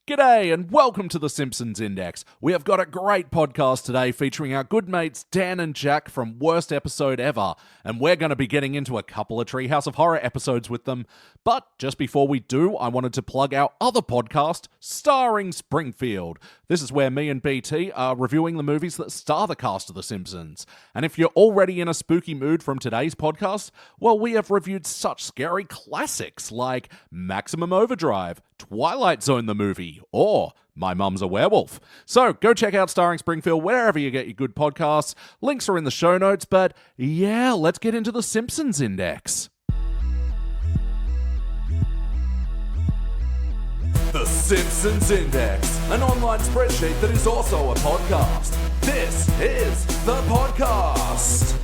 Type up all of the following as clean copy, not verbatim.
G'day and welcome to the Simpsons Index. We have got a great podcast today featuring our good mates Dan and Jack from Worst Episode Ever, and we're going to be getting into a couple of Treehouse of Horror episodes with them. But just before we do, I wanted to plug our other podcast, Starring Springfield. This is where me and BT are reviewing the movies that star the cast of The Simpsons. And if you're already in a spooky mood from today's podcast, well, we have reviewed such scary classics like Maximum Overdrive, Twilight Zone the movie, or My Mum's a Werewolf. So go check out Starring Springfield wherever you get your good podcasts. Links are in the show notes, but yeah, let's get into the Simpsons Index. The Simpsons Index, an online spreadsheet that is also a podcast. This is the podcast.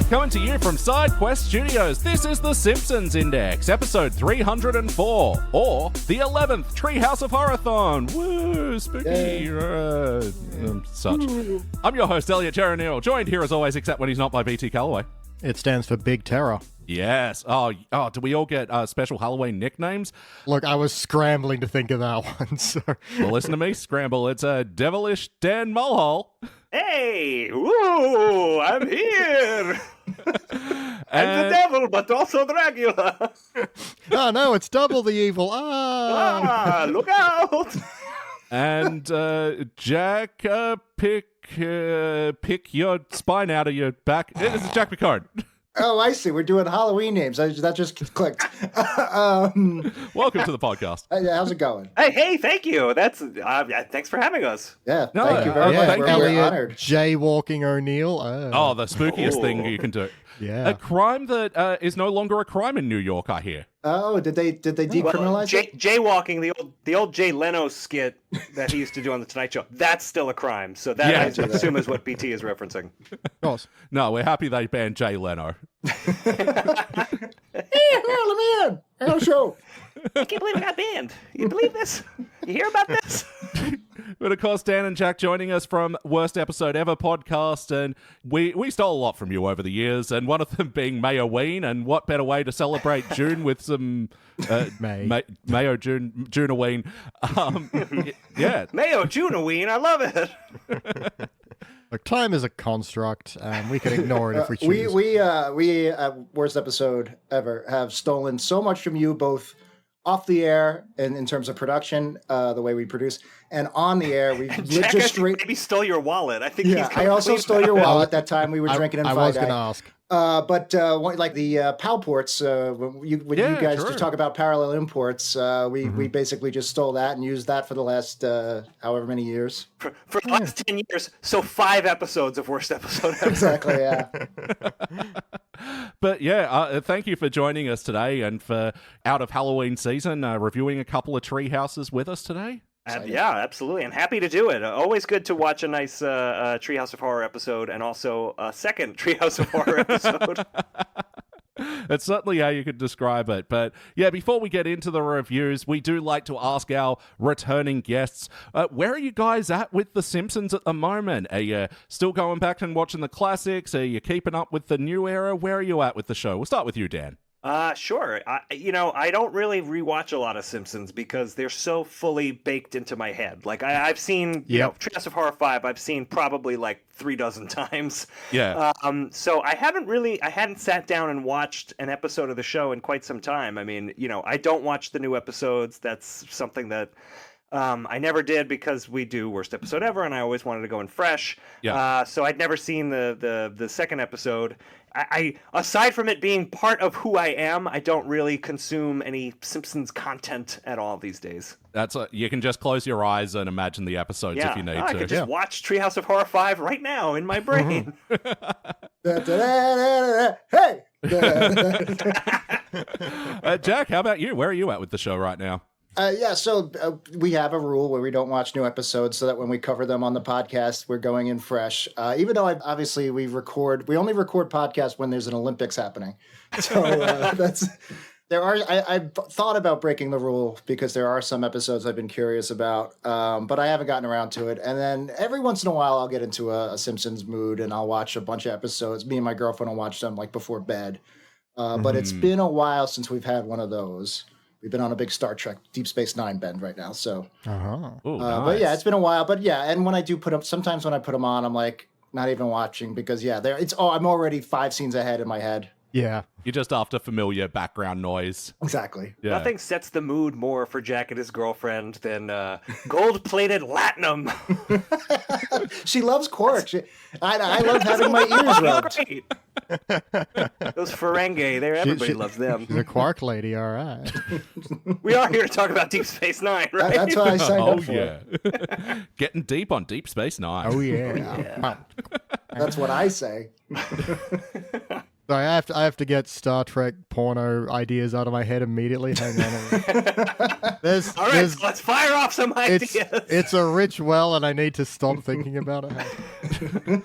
Coming to you from SideQuest Studios, this is The Simpsons Index, episode 304, or the 11th Treehouse of Horror-thon. Woo, spooky, such. I'm your host, Elliot Jay O'Neill, joined here as always, except when he's not, by BT Calloway. It stands for Big Terror. Yes. Oh, do we all get special Halloween nicknames? Look, I was scrambling to think of that one, so... Well, listen to me, scramble. It's a devilish Dan Mulhall. Hey, woo, I'm here. I'm the devil, but also Dracula. Oh, no, it's double the evil. Look out. And Jack, pick your spine out of your back. This is Jack Picone. Oh, I see. We're doing Halloween names. That just clicked. Welcome to the podcast. How's it going? Hey, thank you. That's thanks for having us. Yeah, thank you very much. We're Elliot honored. Jay O'Neill. Oh, the spookiest thing you can do. Yeah. A crime that is no longer a crime in New York, I hear. Oh, did they decriminalize it? Jaywalking, the old Jay Leno skit that he used to do on the Tonight Show. That's still a crime. So that I assume is what BT is referencing. Of course. No, we're happy they banned Jay Leno. Hey, let me in. Our show. I can't believe it got banned. You believe this? You hear about this? But of course, Dan and Jack joining us from Worst Episode Ever podcast, and we stole a lot from you over the years, and one of them being Mayo-ween, and what better way to celebrate June with some Mayo June-a-ween. Yeah. Mayo June-a-ween, I love it. Look, time is a construct, and we can ignore it if we choose. We at Worst Episode Ever have stolen so much from you, both off the air and in terms of production, the way we produce, and on the air, we Jack just straight. Maybe stole your wallet. I think. Yeah, I also stole your wallet that time we were drinking in I was going to ask. But like the PAL ports, when you guys just talk about parallel imports, we basically just stole that and used that for the last however many years. For the last 10 years, so 5 episodes of Worst Episode Ever. Exactly, yeah. But yeah, thank you for joining us today and for out of Halloween season, reviewing a couple of tree houses with us today. Yeah, absolutely. And happy to do it. Always good to watch a nice Treehouse of Horror episode and also a second Treehouse of Horror episode. That's certainly how you could describe it. But yeah, before we get into the reviews, we do like to ask our returning guests, where are you guys at with The Simpsons at the moment? Are you still going back and watching the classics? Are you keeping up with the new era? Where are you at with the show? We'll start with you, Dan. Sure. I don't really rewatch a lot of Simpsons because they're so fully baked into my head. Like I've seen, Treehouse of Horror V, I've seen probably like 36 times. Yeah. So I hadn't sat down and watched an episode of the show in quite some time. I mean, I don't watch the new episodes. That's something that I never did because we do Worst Episode Ever, and I always wanted to go in fresh. Yeah. So I'd never seen the second episode. I aside from it being part of who I am, I don't really consume any Simpsons content at all these days. You can just close your eyes and imagine the episodes if you need to. I could just watch Treehouse of Horror V right now in my brain. Hey! Jack, how about you? Where are you at with the show right now? So we have a rule where we don't watch new episodes so that when we cover them on the podcast, we're going in fresh. Even though obviously we only record podcasts when there's an Olympics happening. So I've thought about breaking the rule because there are some episodes I've been curious about, but I haven't gotten around to it. And then every once in a while I'll get into a Simpsons mood and I'll watch a bunch of episodes. Me and my girlfriend will watch them like before bed. But it's been a while since we've had one of those. we've been on a big Star Trek Deep Space Nine bend right now. So, Ooh, but yeah, nice. it's been a while. But yeah, and when I do put them, sometimes when I put them on, I'm like not even watching because I'm already 5 scenes ahead in my head. Yeah. You're just after familiar background noise. Exactly. Yeah. Nothing sets the mood more for Jack and his girlfriend than gold-plated latinum. She loves Quark. I love having my ears rubbed. Great. Those Ferengi, everybody loves them. She's a Quark lady, all right. We are here to talk about Deep Space Nine, right? That's what I signed Oh up for. yeah. Getting deep on Deep Space Nine. Oh, yeah. That's what I say. Sorry, I have to get Star Trek porno ideas out of my head immediately. Hang on. All right, so let's fire off some ideas. It's a rich well, and I need to stop thinking about it.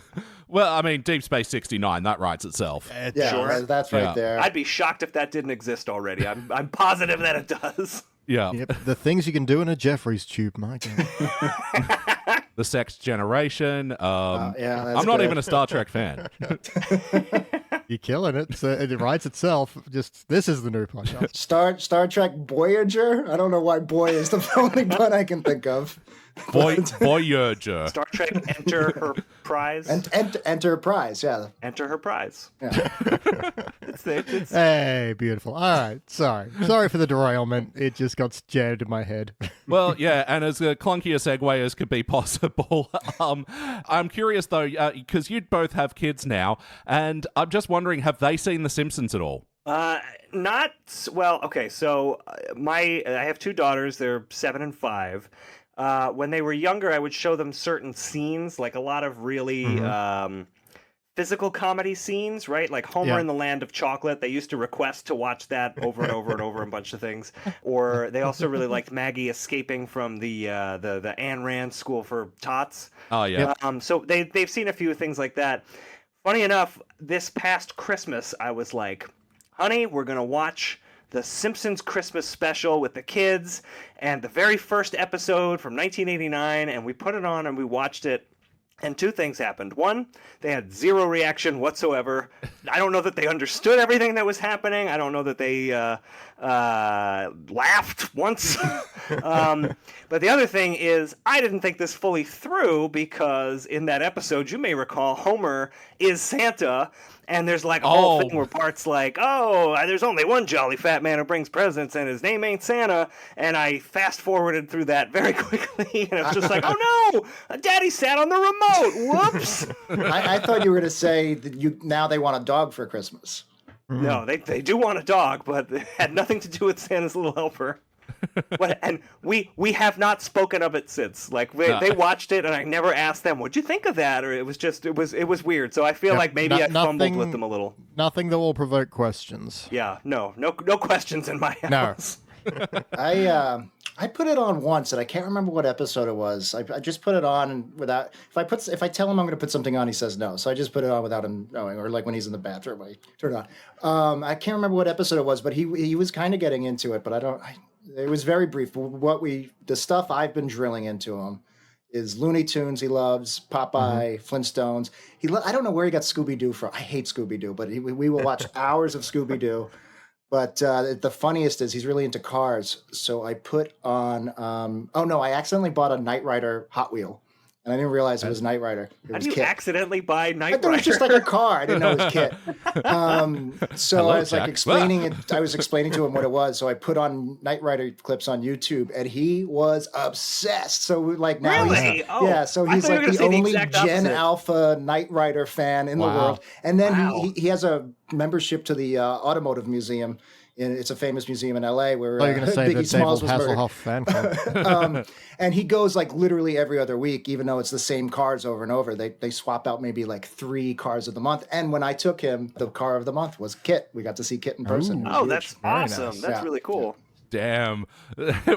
Well, I mean, Deep Space 69, that writes itself. Yeah, Sure. that's right Yeah. there. I'd be shocked if that didn't exist already. I'm positive that it does. Yeah. Yep, the things you can do in a Jeffries tube, my God. The Sex Generation. yeah, that's I'm not good. even a Star Trek fan. You're killing it. So it writes itself. Just this is the new podcast. Star Trek Voyager. I don't know why boy is the only one I can think of. Voyager. Star Trek Enter Her Prize. And Enterprise. Yeah. Enter Her Prize. Yeah. It's Hey, beautiful. All right. Sorry for the derailment. It just got jammed in my head. Well, yeah, and as clunky a segue as could be possible, I'm curious though, because you both have kids now, and I'm just wondering, have they seen The Simpsons at all? not well. Okay, so I have 2 daughters. They're 7 and 5. When they were younger, I would show them certain scenes, like a lot of really physical comedy scenes, right? Like Homer in the Land of Chocolate. They used to request to watch that over and over and over, a bunch of things. Or they also really liked Maggie escaping from the Ayn Rand School for Tots. Oh, yeah. So they've seen a few things like that. Funny enough, this past Christmas, I was like, honey, we're going to watch the Simpsons Christmas special with the kids and the very first episode from 1989, and we put it on and we watched it. And 2 things happened. One, they had 0 reaction whatsoever. I don't know that they understood everything that was happening. I don't know that they laughed once. But the other thing is, I didn't think this fully through because in that episode, you may recall, Homer is Santa. And there's like a whole thing where Bart's like, oh, there's only one jolly fat man who brings presents and his name ain't Santa. And I fast forwarded through that very quickly. And I was just like, oh no, Daddy sat on the remote. Whoops. I thought you were going to say that now they want a dog for Christmas. No, they do want a dog, but it had nothing to do with Santa's Little Helper. And we have not spoken of it since. Like they watched it, and I never asked them, "What'd you think of that?" Or it was weird. So I feel like maybe I fumbled with them a little. Nothing that will provoke questions. Yeah, no questions in my house. No. I put it on once, and I can't remember what episode it was. I just put it on, and without if I tell him I'm going to put something on, he says no. So I just put it on without him knowing, or like when he's in the bathroom, I turn it on. I can't remember what episode it was, but he was kind of getting into it, but it was very brief. The stuff I've been drilling into him is Looney Tunes. He loves Popeye, Flintstones. I don't know where he got Scooby-Doo from. I hate Scooby-Doo, but we will watch hours of Scooby-Doo. But the funniest is he's really into cars. So I put on, I accidentally bought a Knight Rider Hot Wheel. And I didn't realize it was Knight Rider. It How was do you Kit. accidentally buy Knight I thought it Rider? was just like a car. I didn't know it was Kit. So Hello, I was like Jack. explaining it. I was explaining to him what it was. So I put on Knight Rider clips on YouTube, and he was obsessed. So like now, Really? so I he's thought you were like gonna the say the only exact Gen opposite. Alpha Knight Rider fan in the Wow. world. And then Wow. he has a membership to the Automotive Museum. It's a famous museum in LA where I thought you were going to say the Biggie David Smalls was murdered. Hasselhoff fan club. And he goes like literally every other week, even though it's the same cars over and over. They swap out maybe like 3 cars of the month. And when I took him, the car of the month was Kit. We got to see Kit in person. It was Oh, huge. that's Very awesome. nice. That's Yeah. really cool. Damn.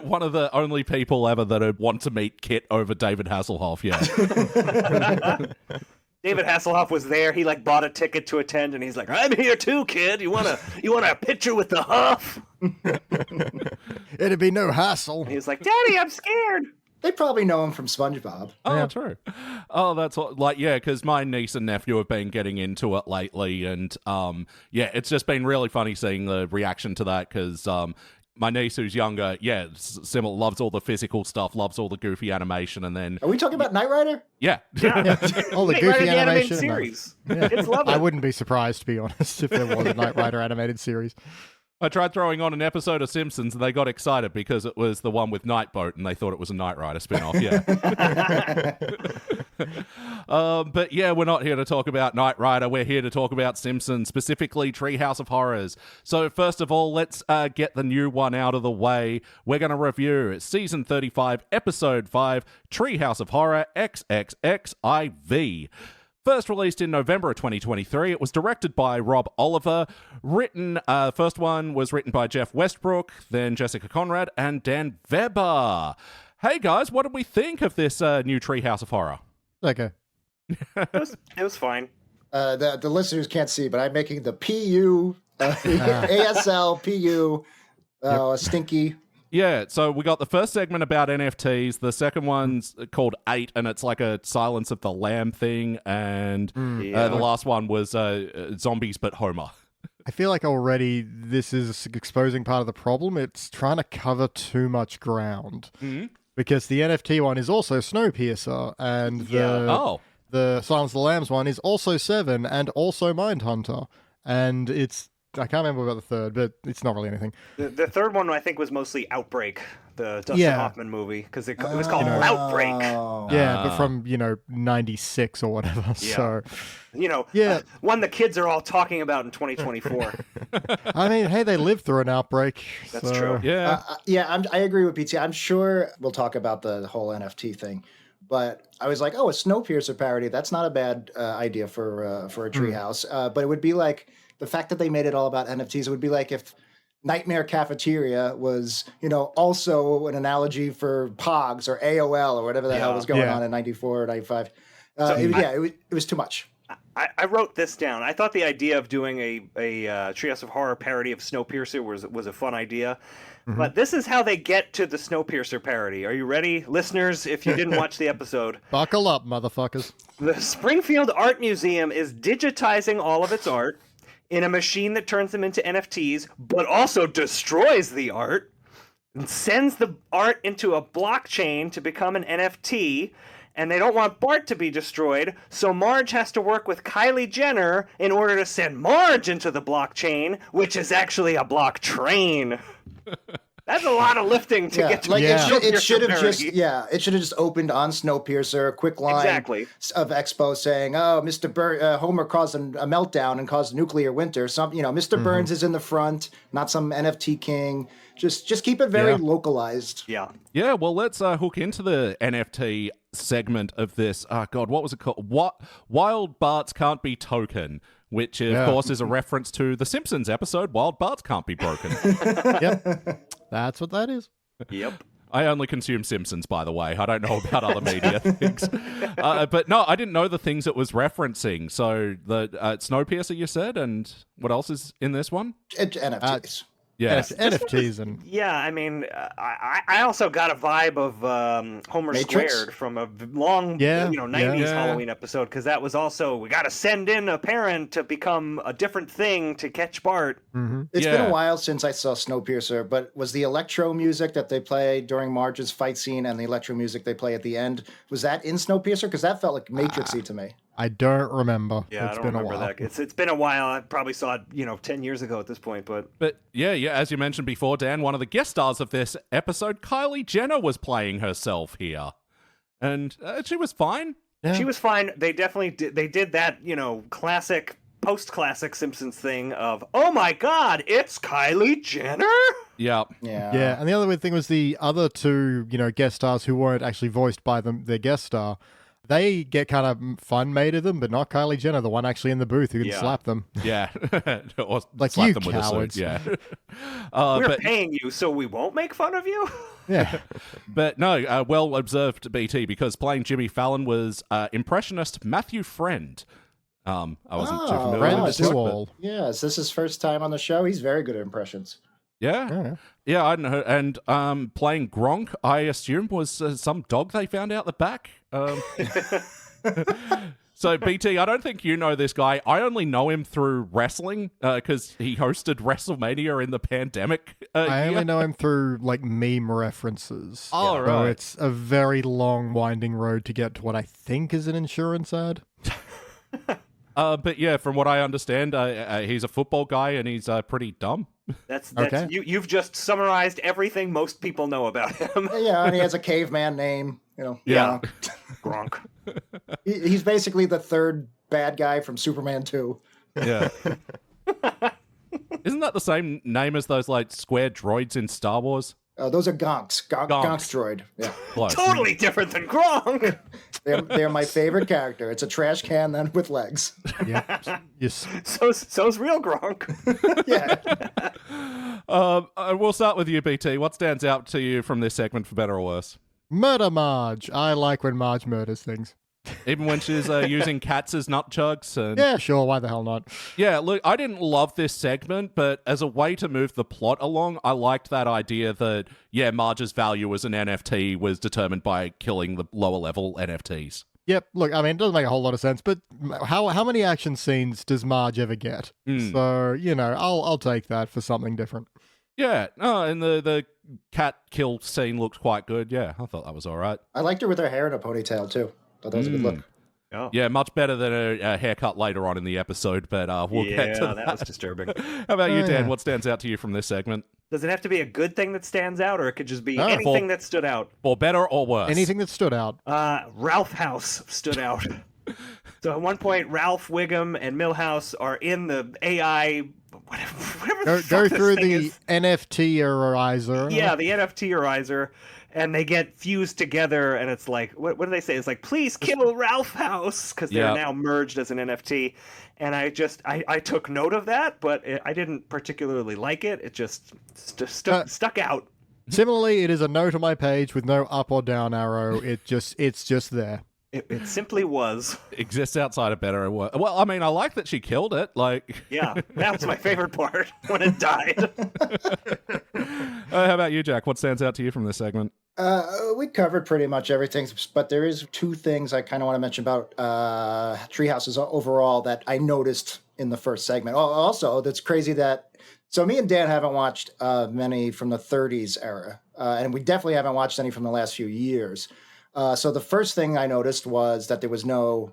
One of the only people ever that would want to meet Kit over David Hasselhoff, yeah. David Hasselhoff was there. He like bought a ticket to attend, and he's like, "I'm here too, kid. You want a picture with the Huff?" It'd be no hassle. He was like, "Daddy, I'm scared." They probably know him from SpongeBob. Oh, Yeah. true. Oh, that's like, yeah, because my niece and nephew have been getting into it lately, and yeah, it's just been really funny seeing the reaction to that because my niece who's younger, similar, loves all the physical stuff, loves all the goofy animation, and then Are we talking about Knight Rider? yeah. All the Knight goofy Rider, the animation. animated series. It's lovely. I wouldn't be surprised, to be honest, if there was a Knight Rider animated series. I tried throwing on an episode of Simpsons and they got excited because it was the one with Nightboat and they thought it was a Knight Rider spin-off, but yeah, we're not here to talk about Knight Rider. We're here to talk about Simpsons, specifically Treehouse of Horrors. So first of all, let's get the new one out of the way. We're going to review Season 35, Episode 5, Treehouse of Horror XXXIV. First released in November of 2023, it was directed by Rob Oliver. First one was written by Jeff Westbrook, then Jessica Conrad, and Dan Weber. Hey guys, what did we think of this new Treehouse of Horror? Okay. It was fine. The listeners can't see, but I'm making the PU, ASL, PU, stinky. Yeah, so we got the first segment about NFTs. The second one's called 8, and it's like a Silence of the Lamb thing. And the last one was zombies, but Homer. I feel like already this is exposing part of the problem. It's trying to cover too much ground. Mm-hmm. Because the NFT one is also Snowpiercer, and the Silence of the Lambs one is also Seven, and also Mindhunter. And I can't remember about the third, but it's not really anything. The third one, I think, was mostly Outbreak, the Dustin Hoffman movie, because it was called Outbreak. Yeah, but from, 96 or whatever. Yeah. So, one the kids are all talking about in 2024. I mean, hey, they lived through an outbreak. That's true. Yeah. I agree with PT. I'm sure we'll talk about the whole NFT thing. But I was like, a Snowpiercer parody, that's not a bad idea for a treehouse. But it would be like, the fact that they made it all about NFTs, it would be like if Nightmare Cafeteria was, also an analogy for Pogs or AOL or whatever the hell was going on in 94 or 95. It was too much. I wrote this down. I thought the idea of doing a Treehouse of Horror parody of Snowpiercer was a fun idea. Mm-hmm. But this is how they get to the Snowpiercer parody. Are you ready, listeners, if you didn't watch the episode? Buckle up, motherfuckers. The Springfield Art Museum is digitizing all of its art in a machine that turns them into NFTs, but also destroys the art and sends the art into a blockchain to become an NFT. And they don't want Bart to be destroyed, so Marge has to work with Kylie Jenner in order to send Marge into the blockchain, which is actually a block train. That's a lot of lifting to get to. It should have just opened on Snowpiercer, a quick line of Expo saying, "Oh, Homer caused a meltdown and caused nuclear winter." Mr. Burns is in the front, not some NFT king. Just keep it very localized. Yeah. Yeah, well, let's hook into the NFT segment of this. God, what was it called? Wild Barts Can't Be Token, which, of course, is a reference to the Simpsons episode, Wild Barts Can't Be Broken. Yep. That's what that is. Yep. I only consume Simpsons, by the way. I don't know about other media things. But no, I didn't know the things it was referencing. So the Snowpiercer, you said, and what else is in this one? NFTs. Yeah, NFTs and I mean, I also got a vibe of Homer Matrix? Squared from a long 90s Halloween episode, because that was also, we got to send in a parent to become a different thing to catch Bart. Mm-hmm. It's been a while since I saw Snowpiercer, but was the electro music that they play during Marge's fight scene and the electro music they play at the end, was that in Snowpiercer? Because that felt like Matrixy to me. I don't remember. Yeah, it's I don't been remember a while. that. It's been a while. I probably saw it, 10 years ago at this point. But yeah, as you mentioned before, Dan, one of the guest stars of this episode, Kylie Jenner, was playing herself here, and she was fine. Yeah. She was fine. They definitely did. They did that, classic, post-classic Simpsons thing of, oh my God, it's Kylie Jenner. Yeah. And the other weird thing was the other two, guest stars who weren't actually voiced by their guest star. They get kind of fun made of them, but not Kylie Jenner, the one actually in the booth who can slap them. Yeah. Or like, slap you them cowards. with a suit. Yeah. We're paying you, so we won't make fun of you? Yeah. But no, well observed, BT, because playing Jimmy Fallon was impressionist Matthew Friend. I wasn't too familiar Friend with to this. all. Yeah, is this his first time on the show? He's very good at impressions. Yeah, I hadn't heard. And playing Gronk, I assume, was some dog they found out the back. So, BT, I don't think you know this guy. I only know him through wrestling because he hosted WrestleMania in the pandemic. I only know him through, like, meme references. Oh, right. So it's a very long, winding road to get to what I think is an insurance ad. But yeah, from what I understand, he's a football guy and he's pretty dumb. That's Okay. You've just summarized everything most people know about him. Yeah, and he has a caveman name. Yeah. Gronk. He's basically the third bad guy from Superman 2. Yeah. Isn't that the same name as those like square droids in Star Wars? Those are Gonks. Gonk's droid. Yeah. Close. Totally different than Gronk. They're my favorite character. It's a trash can then with legs. Yeah. Yes. So's real Gronk. Yeah. We'll start with you, BT. What stands out to you from this segment, for better or worse? Murder Marge. I like when Marge murders things. Even when she's using cats as nut chugs? And... Yeah, sure. Why the hell not? Yeah, look, I didn't love this segment, but as a way to move the plot along, I liked that idea that, yeah, Marge's value as an NFT was determined by killing the lower level NFTs. Yep. Look, I mean, it doesn't make a whole lot of sense, but how many action scenes does Marge ever get? So, I'll take that for something different. Yeah. Oh, and the cat kill scene looked quite good. Yeah, I thought that was all right. I liked her with her hair in a ponytail, too. Thought that was a good look. Oh. Yeah, much better than a haircut later on in the episode, but we'll get to that was disturbing. How about you, Dan? Yeah. What stands out to you from this segment? Does it have to be a good thing that stands out, or it could just be anything that stood out? For better or worse? Anything that stood out. Ralph House stood out. So at one point, Ralph Wiggum and Milhouse are in the AI, whatever Go the fuck this through thing the is. NFT-erizer. Yeah, the NFT-erizer, and they get fused together, and it's like, what do they say? It's like, please kill Ralph House, because they're now merged as an NFT. And I took note of that, but I didn't particularly like it. It just stuck out. Similarly, it is a note on my page with no up or down arrow. It's just there. It simply was. Exists outside of better or worse. Well, I mean, I like that she killed it. Like, Yeah, that was my favorite part, when it died. How about you, Jack? What stands out to you from this segment? We covered pretty much everything, but there is two things I kind of want to mention about Treehouses overall that I noticed in the first segment. Also, that's crazy that... So me and Dan haven't watched many from the 30s era, and we definitely haven't watched any from the last few years. So the first thing I noticed was that there was no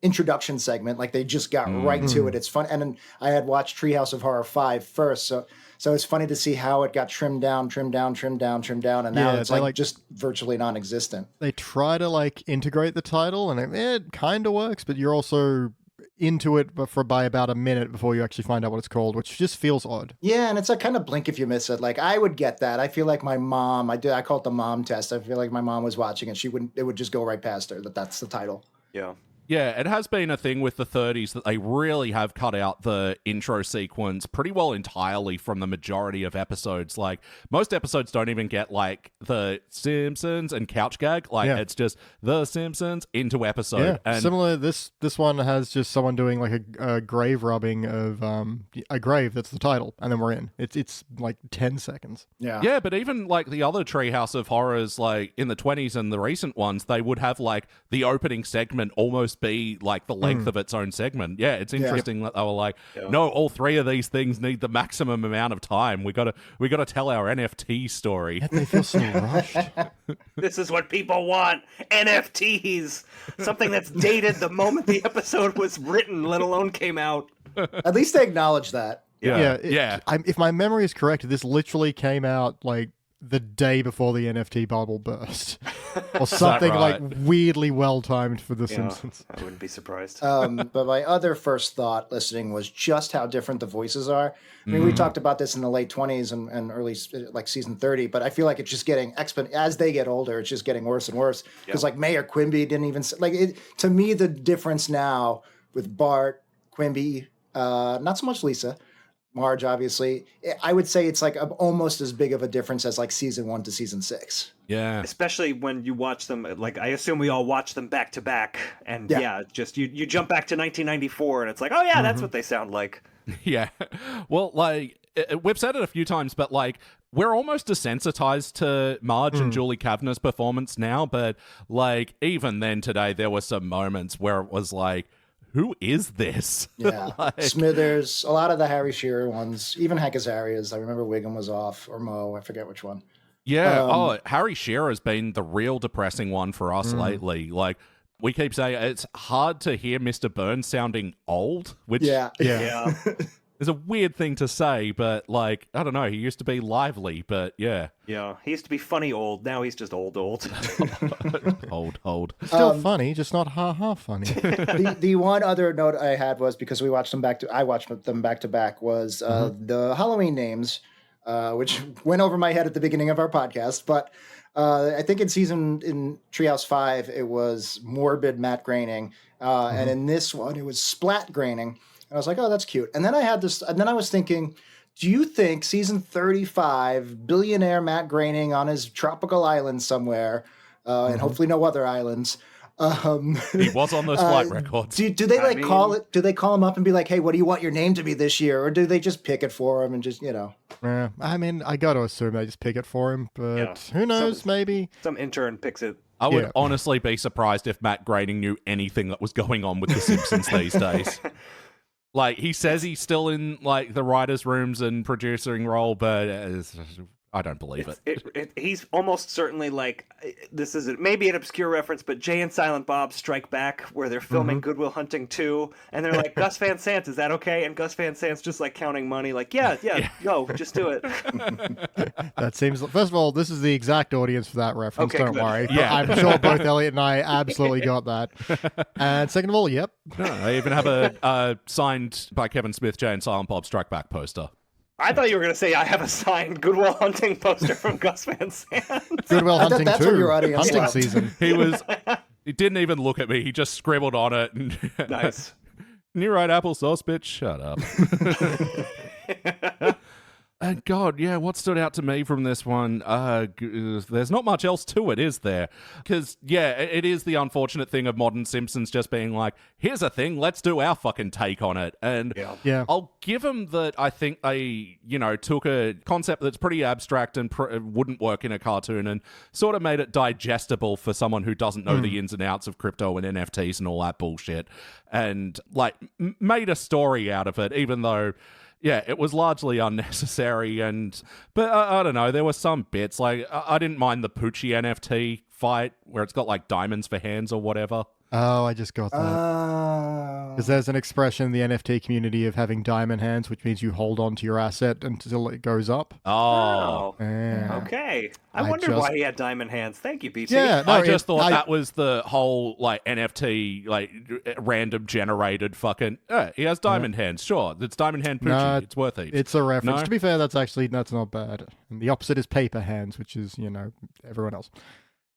introduction segment. Like, they just got right to it. It's fun. And then I had watched Treehouse of Horror V first, so it's funny to see how it got trimmed down, and now it's like just virtually non-existent. They try to like integrate the title, and it kind of works, but you're also into it by about a minute before you actually find out what it's called, which just feels odd. Yeah, and it's a kind of blink if you miss it. Like, I would get that. I feel like my mom, I call it the mom test. I feel like my mom was watching and it would just go right past her that's the title. Yeah. Yeah, it has been a thing with the 30s that they really have cut out the intro sequence pretty well entirely from the majority of episodes. Like, most episodes don't even get, like, the Simpsons and couch gag. Like, it's just the Simpsons into episode. Yeah, and similar, this one has just someone doing, like, a grave rubbing of a grave, that's the title, and then we're in. It's like 10 seconds. Yeah, but even, like, the other Treehouse of Horrors, like, in the 20s and the recent ones, they would have, like, the opening segment almost be like the length of its own segment. Yeah, it's interesting that they were like, no, all three of these things need the maximum amount of time. We gotta tell our NFT story. Yet they feel so rushed. This is what people want. NFTs. Something that's dated the moment the episode was written, let alone came out. At least they acknowledge that. If my memory is correct, this literally came out like the day before the NFT bubble burst, or something like weirdly well timed for The Simpsons. I wouldn't be surprised. But my other first thought listening was just how different the voices are. I mean, we talked about this in the late 20s and early, like season 30, but I feel like it's just getting as they get older, it's just getting worse and worse. Because like Mayor Quimby didn't even to me, the difference now with Bart, Quimby, not so much Lisa, Marge, obviously, I would say it's like almost as big of a difference as like season 1 to season 6. Yeah. Especially when you watch them, like, I assume we all watch them back to back. And just you jump back to 1994 and it's like, oh yeah, that's what they sound like. Yeah. Well, like, we've said it a few times, but like, we're almost desensitized to Marge and Julie Kavner's performance now. But like, even then today, there were some moments where it was like, who is this? Yeah. Smithers, a lot of the Harry Shearer ones, even Hank Azaria's. I remember Wiggum was off, or Mo, I forget which one. Yeah, Harry Shearer has been the real depressing one for us lately. Like, we keep saying it's hard to hear Mr. Burns sounding old, which yeah. is a weird thing to say, but, like, I don't know, he used to be lively, but yeah. Yeah, he used to be funny old, now he's just old. Old. Still funny, just not ha-ha funny. The one other note I had was, because I watched them back to back, was the Halloween names, which went over my head at the beginning of our podcast, but I think in Treehouse 5, it was Morbid Matt Groening, and in this one, it was Splat Groening. And I was like, oh, that's cute. And then I was thinking, do you think season 35, billionaire Matt Groening on his tropical island somewhere, and hopefully no other islands, he was on those flight records. Do they call it? Do they call him up and be like, "Hey, what do you want your name to be this year?" Or do they just pick it for him and just, Yeah, I mean, I got to assume they just pick it for him, but who knows? Maybe some intern picks it. I would honestly be surprised if Matt Groening knew anything that was going on with The Simpsons these days. Like, he says he's still in, like, the writers' rooms and producing role, but I don't believe it. He's almost certainly like, this is maybe an obscure reference, but Jay and Silent Bob Strike Back, where they're filming Good Will Hunting 2, and they're like, Gus Van Sant, is that okay? And Gus Van Sant's just like counting money, like, yeah, no, just do it. That seems, first of all, this is the exact audience for that reference, okay, don't good. worry. Yeah. I'm sure both Elliot and I absolutely got that. And second of all, yep. No, I even have a signed by Kevin Smith, Jay and Silent Bob Strike Back poster. I thought you were going to say I have a signed Good Will Hunting poster from Gus Van Sant. Good Will Hunting that's 2, what your audience hunting loved. season. He didn't even look at me. He just scribbled on it. Nice. You write applesauce, bitch? Shut up. And God, yeah, what stood out to me from this one, there's not much else to it, is there? Because, yeah, it is the unfortunate thing of modern Simpsons just being like, here's a thing, let's do our fucking take on it. And Yeah. I'll give them that I think they, took a concept that's pretty abstract and wouldn't work in a cartoon and sort of made it digestible for someone who doesn't know the ins and outs of crypto and NFTs and all that bullshit. And, like, made a story out of it, even though... Yeah, it was largely unnecessary, but I don't know, there were some bits, like, I didn't mind the Poochie NFT fight, where it's got, like, diamonds for hands or whatever. Oh, I just got that. Because there's an expression in the NFT community of having diamond hands, which means you hold on to your asset until it goes up. Oh. Yeah. Okay. I wondered why he had diamond hands. Thank you, BT. Yeah, no, I just thought that was the whole, like, NFT, like, random generated fucking, he has diamond hands, sure. It's diamond hand Poochie. No, it's worth it. It's a reference. No? To be fair, that's not bad. And the opposite is paper hands, which is, everyone else.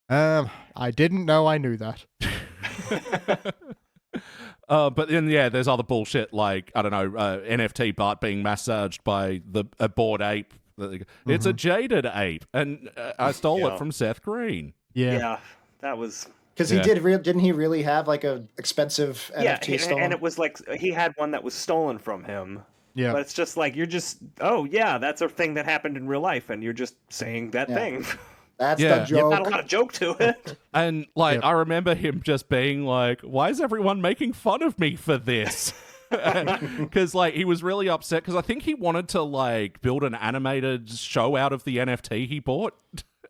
I didn't know I knew that. But then, yeah, there's other bullshit like, I don't know, NFT Bart being massaged by a bored ape. It's a jaded ape, and I stole it from Seth Green. Yeah, that was... Because he didn't he really have like a expensive NFT stolen? And it was like, he had one that was stolen from him. Yeah. But it's just like, you're just, that's a thing that happened in real life, and you're just saying that thing. That's the joke. Not a lot of joke to it. And, like, I remember him just being like, why is everyone making fun of me for this? Because, like, he was really upset because I think he wanted to, like, build an animated show out of the NFT he bought.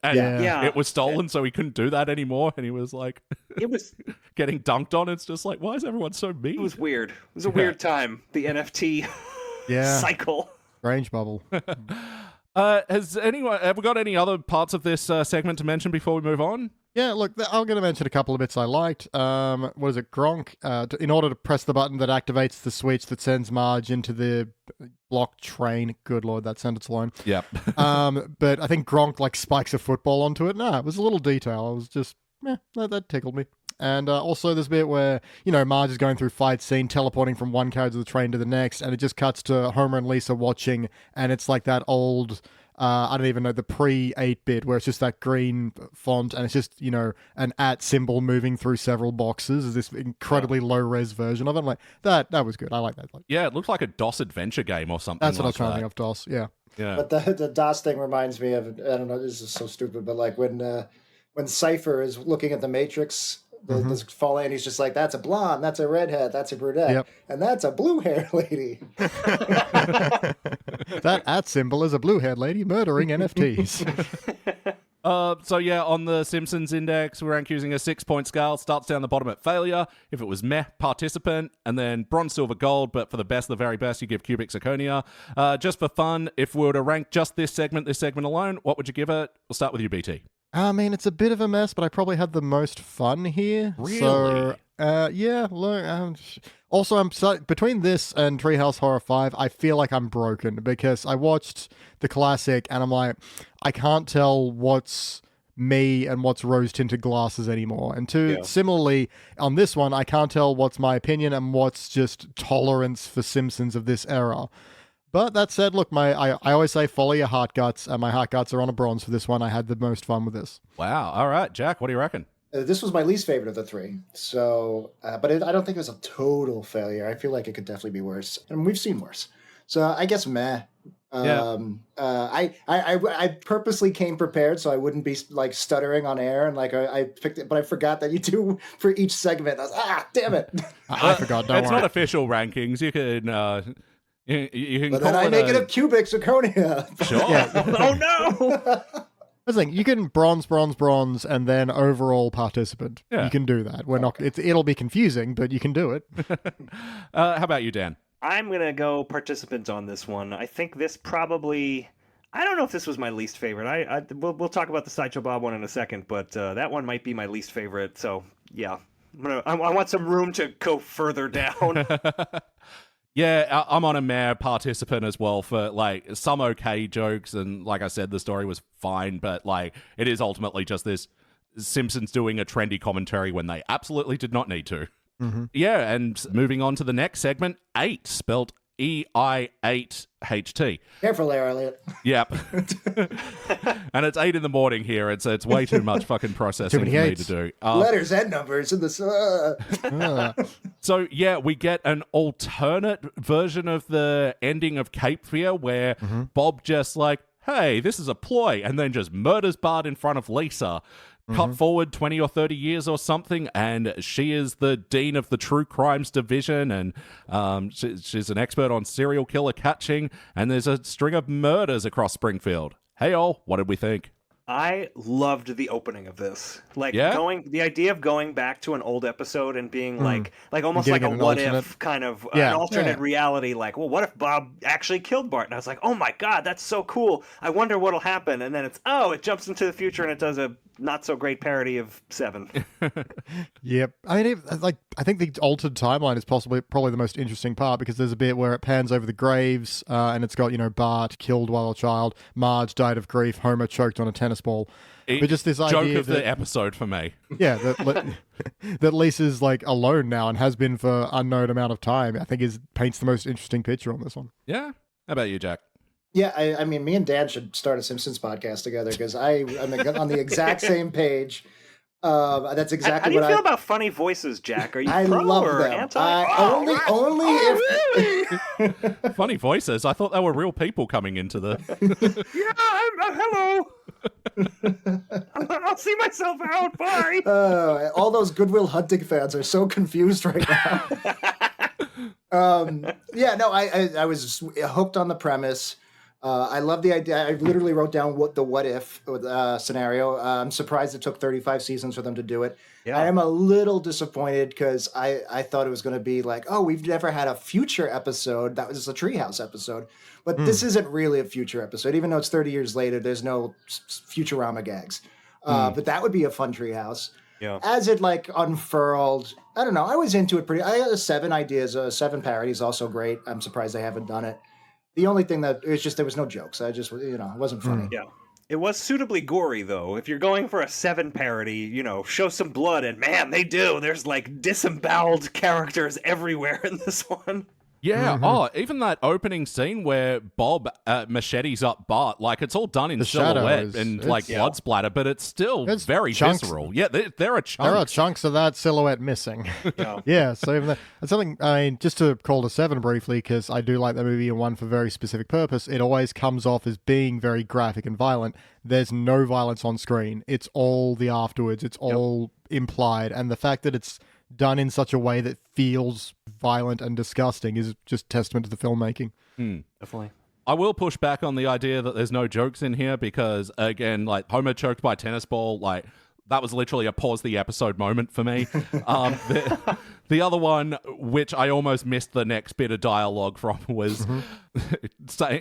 And it was stolen, so he couldn't do that anymore. And he was like, it was getting dunked on. It's just like, why is everyone so mean? It was weird. It was a weird time, the NFT cycle. Strange bubble. Have we got any other parts of this segment to mention before we move on? Yeah, look, I'm going to mention a couple of bits I liked. What is it, Gronk? In order to press the button that activates the switch that sends Marge into the block train. Good Lord, that sentence alone. Yep. But I think Gronk, like, spikes a football onto it. It was a little detail. I was just, that tickled me. And also there's a bit where, Marge is going through fight scene, teleporting from one carriage of the train to the next, and it just cuts to Homer and Lisa watching, and it's like that old, I don't even know, the pre-8-bit, where it's just that green font, and it's just, an @ symbol moving through several boxes, is this incredibly low-res version of it. I'm like, that was good. I like that. Yeah, it looked like a DOS adventure game or something. That's what I was trying to think of, DOS, yeah. But the DOS thing reminds me of, I don't know, this is so stupid, but like when Cypher is looking at the Matrix The fall in, he's just like, that's a blonde, that's a redhead, that's a brunette, and that's a blue-haired lady. That @ symbol is a blue-haired lady murdering NFTs. So yeah, on the Simpsons index, we rank using a 6-point scale. Starts down the bottom at failure. If it was meh, participant, and then bronze, silver, gold. But for the best, the very best, you give cubic zirconia. Just for fun, if we were to rank just this segment alone, what would you give it? We'll start with you, BT. I mean, it's a bit of a mess, but I probably had the most fun here. Really? So, yeah. Look, also, between this and Treehouse Horror 5, I feel like I'm broken because I watched the classic and I'm like, I can't tell what's me and what's rose-tinted glasses anymore. And similarly, on this one, I can't tell what's my opinion and what's just tolerance for Simpsons of this era. But that said, look, I always say follow your heart guts, and my heart guts are on a bronze for this one. I had the most fun with this. Wow. All right, Jack, what do you reckon? This was my least favorite of the three. So, but I don't think it was a total failure. I feel like it could definitely be worse, and we've seen worse. So I guess meh. I purposely came prepared so I wouldn't be like stuttering on air, and like I picked it, but I forgot that you do for each segment. I was damn it. I forgot. Don't It's worry. not official rankings. You can. You can but then I make it a cubic zirconia. Sure. Oh no! I think you can bronze, and then overall participant. Yeah. You can do that. We're not. It'll be confusing, but you can do it. How about you, Dan? I'm gonna go participant on this one. I think this probably. I don't know if this was my least favorite. We'll talk about the Sideshow Bob one in a second, but that one might be my least favorite. So yeah, I want some room to go further down. Yeah, I'm on a meh participant as well for, like, some okay jokes, and like I said, the story was fine, but, like, it is ultimately just this Simpsons doing a trendy commentary when they absolutely did not need to. Mm-hmm. Yeah, and moving on to the next segment, 8, spelt EI8HT. Careful there, Elliot. Yep. And it's 8 in the morning here, and so it's way too much fucking processing for me to do. Letters and numbers in the. So, yeah, we get an alternate version of the ending of Cape Fear where Bob just like, hey, this is a ploy, and then just murders Bart in front of Lisa. Cut forward 20 or 30 years or something, and she is the dean of the True Crimes Division, and she's an expert on serial killer catching, and there's a string of murders across Springfield. Hey, all, what did we think? I loved the opening of this. Like the idea of going back to an old episode and being like almost like a what if kind of an alternate reality. Like, well, what if Bob actually killed Bart? And I was like, oh my God, that's so cool. I wonder what'll happen. And then it jumps into the future and it does a not so great parody of 7. Yep. I mean, I think the altered timeline is probably the most interesting part because there's a bit where it pans over the graves and it's got, Bart killed while a child, Marge died of grief, Homer choked on a tennis ball. But just this idea joke of the episode for me. Yeah, that Lisa's like alone now and has been for unknown amount of time. I think paints the most interesting picture on this one. Yeah. How about you, Jack? Yeah, I mean, me and Dan should start a Simpsons podcast together because I'm on the exact same page. That's exactly what I... How do you feel about funny voices, Jack? Are you I pro love or them. anti? Only if... Really? Funny voices? I thought they were real people coming into the... Hello. I'll see myself out. Bye. All those Goodwill Hunting fans are so confused right now. I was hooked on the premise. I love the idea. I literally wrote down what if scenario. I'm surprised it took 35 seasons for them to do it. Yeah. I am a little disappointed because I thought it was going to be like, oh, we've never had a future episode. That was a Treehouse episode. But this isn't really a future episode. Even though it's 30 years later, there's no Futurama gags. But that would be a fun Treehouse. Yeah. As it unfurled, I don't know. I was into it pretty. I had 7 ideas. 7 parodies, also great. I'm surprised they haven't done it. The only thing that it's just there was no jokes. I just it wasn't funny. Yeah. It was suitably gory though. If you're going for a 7 parody, show some blood, and man, they do. There's like disemboweled characters everywhere in this one. Yeah, even that opening scene where Bob machetes up Bart, like it's all done in silhouette and blood splatter, but it's still very visceral. Yeah, there are chunks. There are chunks of that silhouette missing. Yeah, so even that's something, I mean, just to call to 7 briefly, because I do like that movie and one for very specific purpose, it always comes off as being very graphic and violent. there's no violence on screen. It's all the afterwards. It's all implied. And the fact that it's done in such a way that feels violent and disgusting is just testament to the filmmaking. Definitely. I will push back on the idea that there's no jokes in here because, again, like Homer choked by a tennis ball, like that was literally a pause the episode moment for me. The other one, which I almost missed the next bit of dialogue from, was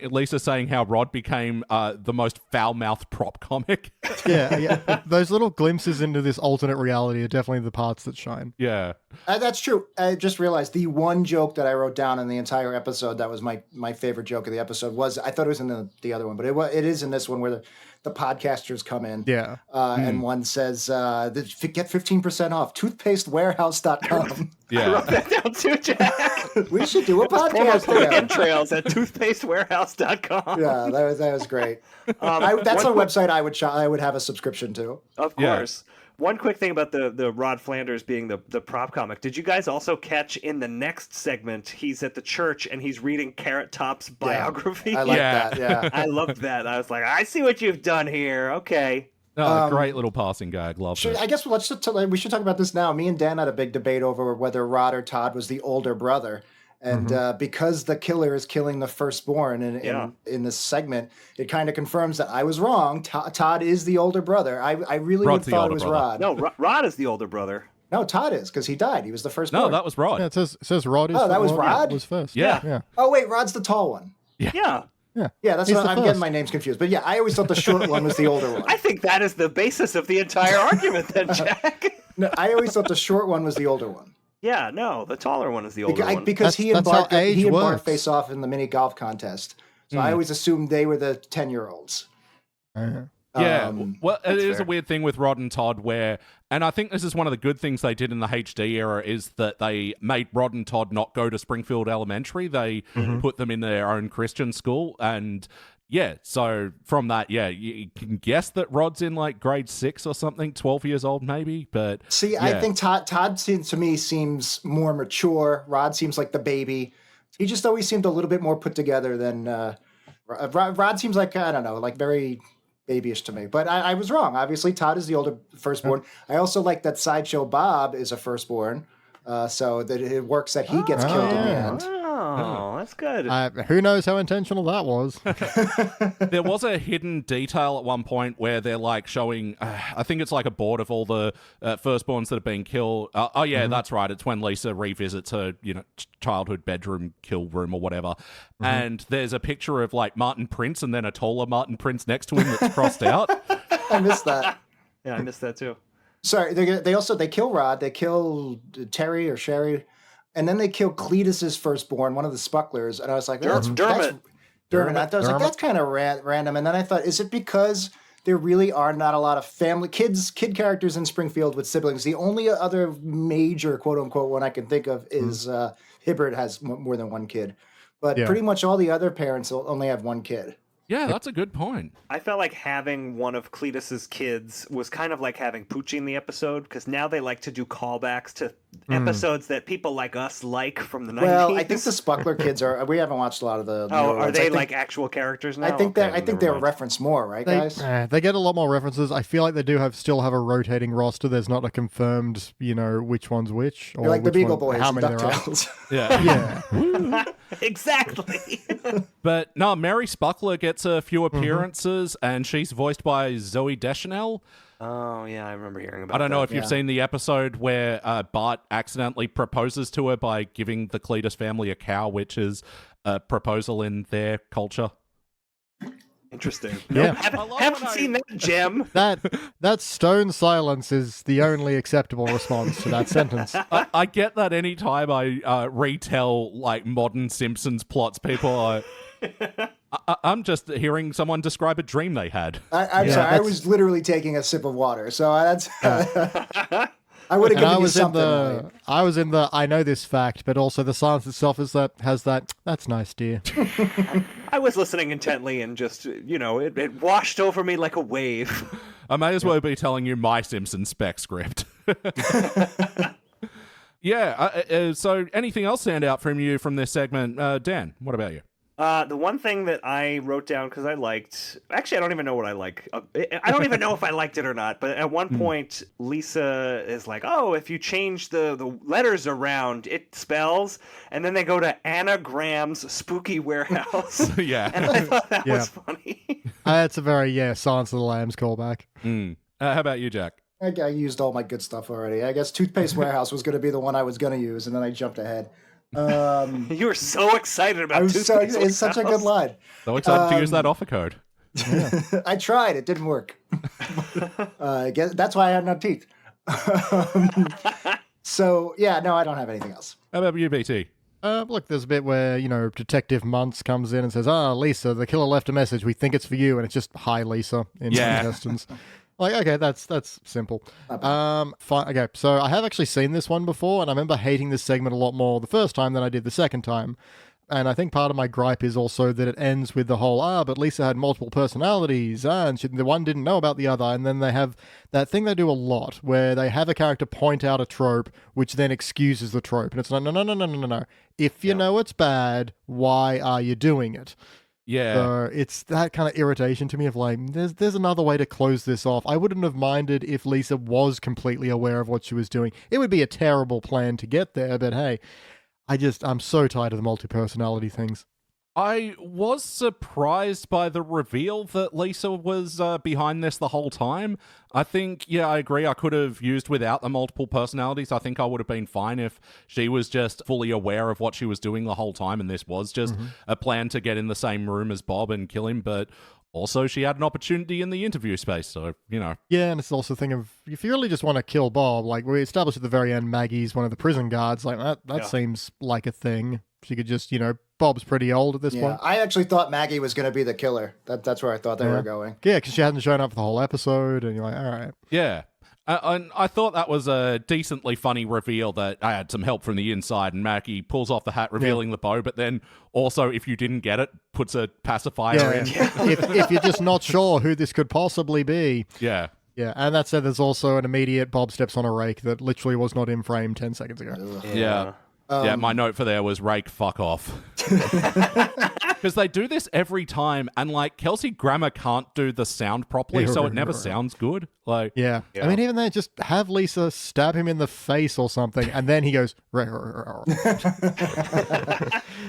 Lisa saying how Rod became the most foul-mouthed prop comic. Yeah. Those little glimpses into this alternate reality are definitely the parts that shine. Yeah. That's true. I just realized the one joke that I wrote down in the entire episode that was my favorite joke of the episode was, I thought it was in the other one, but it is in this one where the podcasters come in. Yeah. And one says, get 15% off, toothpastewarehouse.com. Yeah. I wrote that down too, Jack. We should do a podcast together. Trails at toothpastewarehouse.com. Yeah, that was great. That's a website I would have a subscription to. Of course. Yeah. One quick thing about the Rod Flanders being the prop comic. Did you guys also catch in the next segment, he's at the church and he's reading Carrot Top's biography? I like that, yeah. I loved that. I was like, I see what you've done here. Okay. Oh, great little passing gag. Loved it. I guess we should talk about this now. Me and Dan had a big debate over whether Rod or Todd was the older brother. And because the killer is killing the firstborn in this segment, it kind of confirms that I was wrong. Todd is the older brother. I really would thought it was Rod. Rod. No, Rod is the older brother. No, Todd is, because he died. He was the firstborn. No, that was Rod. Yeah, it says Rod is. Oh, that was Rod? Was first. Yeah. Oh, wait, Rod's the tall one. Yeah. Yeah, that's what I'm getting my names confused. But yeah, I always thought the short one was the older one. I think that is the basis of the entire argument then, Jack. No, I always thought the short one was the older one. Yeah, no, the taller one is the older one. Because he and Bart face off in the mini golf contest. So I always assumed they were the 10-year-olds. Yeah, well, it is a weird thing with Rod and Todd where, and I think this is one of the good things they did in the HD era, is that they made Rod and Todd not go to Springfield Elementary. They put them in their own Christian school. And yeah, so from that, yeah, you can guess that Rod's in like grade 6 or something, 12 years old maybe. But see, yeah. I think Todd to me seems more mature. Rod seems like the baby. He just always seemed a little bit more put together than Rod seems like, I don't know, like very babyish to me. But I was wrong. Obviously, Todd is the older firstborn. I also like that Sideshow Bob is a firstborn, so that it works that he gets killed in the end. Oh, that's good. Who knows how intentional that was? There was a hidden detail at one point where they're like showing, I think it's like a board of all the firstborns that have been killed. That's right. It's when Lisa revisits her, childhood bedroom, kill room or whatever. And there's a picture of like Martin Prince and then a taller Martin Prince next to him that's crossed out. I missed that. Yeah, I missed that too. Sorry, they kill Rod, they kill Terry or Sherry, and then they kill Cletus's firstborn, one of the Spucklers, and I was like, Dermot. I was like, that's kind of random. And then I thought, is it because there really are not a lot of kid characters in Springfield with siblings? The only other major quote unquote one I can think of is Hibbert has more than one kid, but pretty much all the other parents only have one kid. Yeah, that's a good point. I felt like having one of Cletus's kids was kind of like having Poochie in the episode, because now they like to do callbacks to episodes that people like us like from the 90s. Well, I think the Spuckler kids we haven't watched a lot of the are they like actual characters now? I think they're referenced more, right, guys? They get a lot more references. I feel like they do still have a rotating roster. There's not a confirmed, which one's which. Or like the Beagle Boys, how many there are. Yeah. Exactly. But no, Mary Spuckler gets a few appearances, and she's voiced by Zoe Deschanel. Oh, yeah, I remember hearing about that. I don't know if you've seen the episode where Bart accidentally proposes to her by giving the Cletus family a cow, which is a proposal in their culture. Interesting. Yeah. Haven't seen that, Jim. That stone silence is the only acceptable response to that sentence. I get that anytime I retell like modern Simpsons plots, people are... I'm just hearing someone describe a dream they had. I'm sorry, I was literally taking a sip of water, so that's... I would have given you something. I was in the I know this fact, but also the silence itself has that, that's nice, dear. I was listening intently and just, it washed over me like a wave. I may as well be telling you my Simpsons spec script. Yeah, so anything else stand out from you from this segment? Dan, what about you? The one thing that I wrote down because I liked, actually, I don't even know what I like. I don't even know if I liked it or not. But at one point, Lisa is like, "Oh, if you change the letters around, it spells." And then they go to Anagram's Spooky Warehouse. Yeah, and I thought that was funny. It's a very Silence of the Lambs callback. How about you, Jack? I used all my good stuff already. I guess Toothpaste Warehouse was going to be the one I was going to use, and then I jumped ahead. You were so excited about Toothpaste it's such a good line. So excited to use that offer code. Yeah. I tried. It didn't work. I guess that's why I had no teeth. So, yeah, no, I don't have anything else. How about you, BT? Look, there's a bit where, Detective Muntz comes in and says, Lisa, the killer left a message. We think it's for you. And it's just, hi, Lisa, in intestines. Like, okay, that's simple. Fine. Okay, so I have actually seen this one before, and I remember hating this segment a lot more the first time than I did the second time. And I think part of my gripe is also that it ends with the whole, but Lisa had multiple personalities, and the one didn't know about the other. And then they have that thing they do a lot, where they have a character point out a trope, which then excuses the trope. And it's like, no. If you know it's bad, why are you doing it? Yeah. So it's that kind of irritation to me of like, there's another way to close this off. I wouldn't have minded if Lisa was completely aware of what she was doing. It would be a terrible plan to get there, but hey, I'm so tired of the multi-personality things. I was surprised by the reveal that Lisa was behind this the whole time. I think, I agree. I could have used without the multiple personalities. I think I would have been fine if she was just fully aware of what she was doing the whole time, and this was just a plan to get in the same room as Bob and kill him, but also she had an opportunity in the interview space, so, Yeah, and it's also a thing of, if you really just want to kill Bob, like we established at the very end, Maggie's one of the prison guards, like that seems like a thing. She could just, Bob's pretty old at this point. I actually thought Maggie was going to be the killer. That's where I thought they were going. Yeah, because she hadn't shown up for the whole episode, and you're like, all right. Yeah. And I thought that was a decently funny reveal that I had some help from the inside, and Maggie pulls off the hat revealing the bow, but then also, if you didn't get it, puts a pacifier in. if you're just not sure who this could possibly be. Yeah. Yeah, and that said, there's also an immediate Bob steps on a rake that literally was not in frame 10 seconds ago. Yeah. My note for there was rake fuck off. Because they do this every time, and Kelsey Grammer can't do the sound properly, so it never sounds good. Yeah. I mean, even then, just have Lisa stab him in the face or something, and then he goes.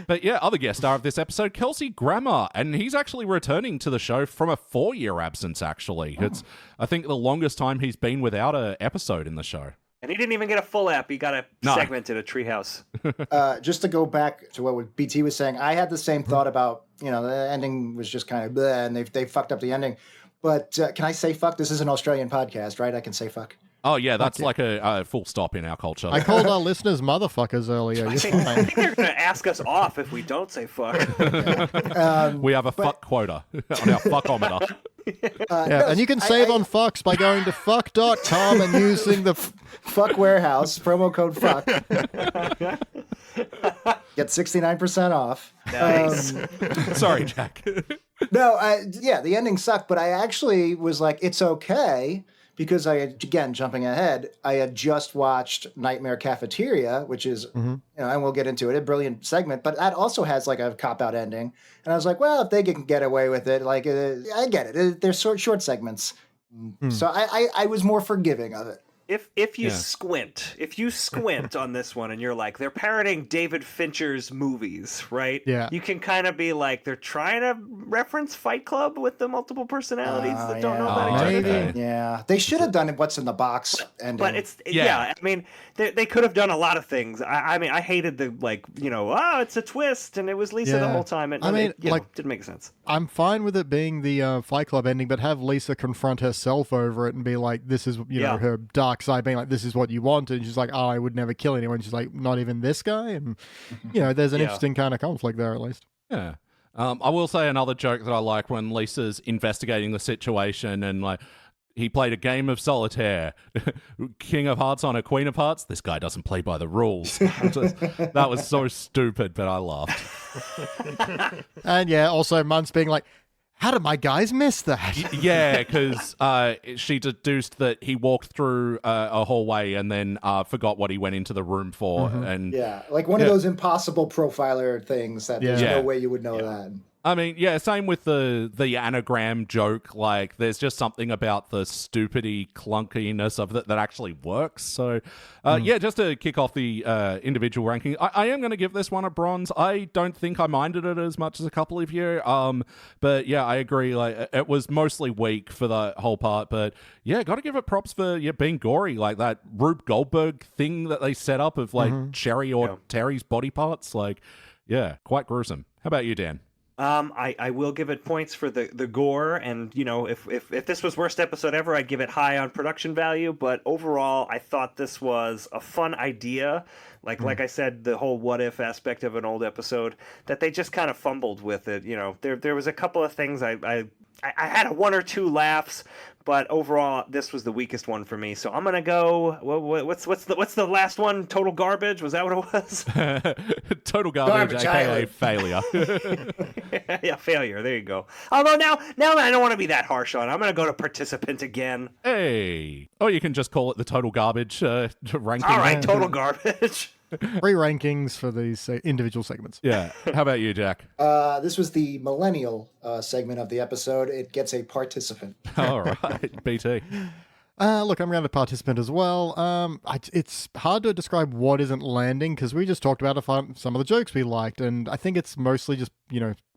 But other guest star of this episode, Kelsey Grammer, and he's actually returning to the show from a 4-year absence. Actually, it's I think the longest time he's been without an episode in the show. And he didn't even get a full app. He got a segment in a Treehouse. Just to go back to what BT was saying, I had the same thought about, the ending was just kind of bleh, and they fucked up the ending. But can I say fuck? This is an Australian podcast, right? I can say fuck. Oh, yeah, that's like a full stop in our culture. I called our listeners motherfuckers earlier. I think they're going to ask us off if we don't say fuck. We have a fuck quota on our fuckometer. And you can save on fucks by going to fuck.com and using the fuck warehouse promo code fuck. Get 69% off. Nice. Sorry, Jack. No, the ending sucked, but I actually was like, it's okay. Because again, jumping ahead, I had just watched Nightmare Cafeteria, which is, and we'll get into it, a brilliant segment, but that also has a cop-out ending. And I was like, well, if they can get away with it, I get it. They're short segments. So I was more forgiving of it. If you squint on this one and you're like, they're parroting David Fincher's movies, right? Yeah. You can kind of be like, they're trying to reference Fight Club with the multiple personalities that don't know about each other. Maybe. Yeah. They should have done What's in the Box ending. But I mean, they could have done a lot of things. I mean, I hated the, it's a twist and it was Lisa the whole time. And it didn't make sense. I'm fine with it being the Fight Club ending, but have Lisa confront herself over it and be like, this is, her dark side being like, this is what you want, and she's like, I would never kill anyone. She's like, not even this guy, and there's an interesting kind of conflict there at least. Yeah. I will say another joke that I like when Lisa's investigating the situation and he played a game of solitaire, King of Hearts on a Queen of Hearts. This guy doesn't play by the rules. That was so stupid, but I laughed. And also Muntz being like, how did my guys miss that? Yeah, because she deduced that he walked through a hallway and then forgot what he went into the room for. And like one of those impossible profiler things that there's no way you would know that. I mean, yeah, same with the anagram joke. Like, there's just something about the stupidity clunkiness of that actually works. So, just to kick off the individual ranking, I am going to give this one a bronze. I don't think I minded it as much as a couple of you. But yeah, I agree. Like, it was mostly weak for the whole part. But yeah, got to give it props for being gory. Like that Rube Goldberg thing that they set up of like Cherry or Terry's body parts. Like, yeah, quite gruesome. How about you, Dan? I will give it points for the gore, and if this was worst episode ever, I'd give it high on production value. But overall, I thought this was a fun idea. Like I said, the whole what if aspect of an old episode that they just kind of fumbled with it. There was a couple of things I had one or two laughs, but overall, this was the weakest one for me. So I'm gonna go. What's the last one? Total garbage? Was that what it was? Total garbage, aka failure. Yeah, failure. There you go. Although now I don't want to be that harsh on it. I'm gonna go to participant again. Hey, you can just call it the total garbage ranking. All right, total garbage. 3 rankings for these individual segments. Yeah. How about you, Jack? This was the millennial segment of the episode. It gets a participant. All right, BT. Look, I'm going to participant as well. It's hard to describe what isn't landing because we just talked about some of the jokes we liked, and I think it's mostly just,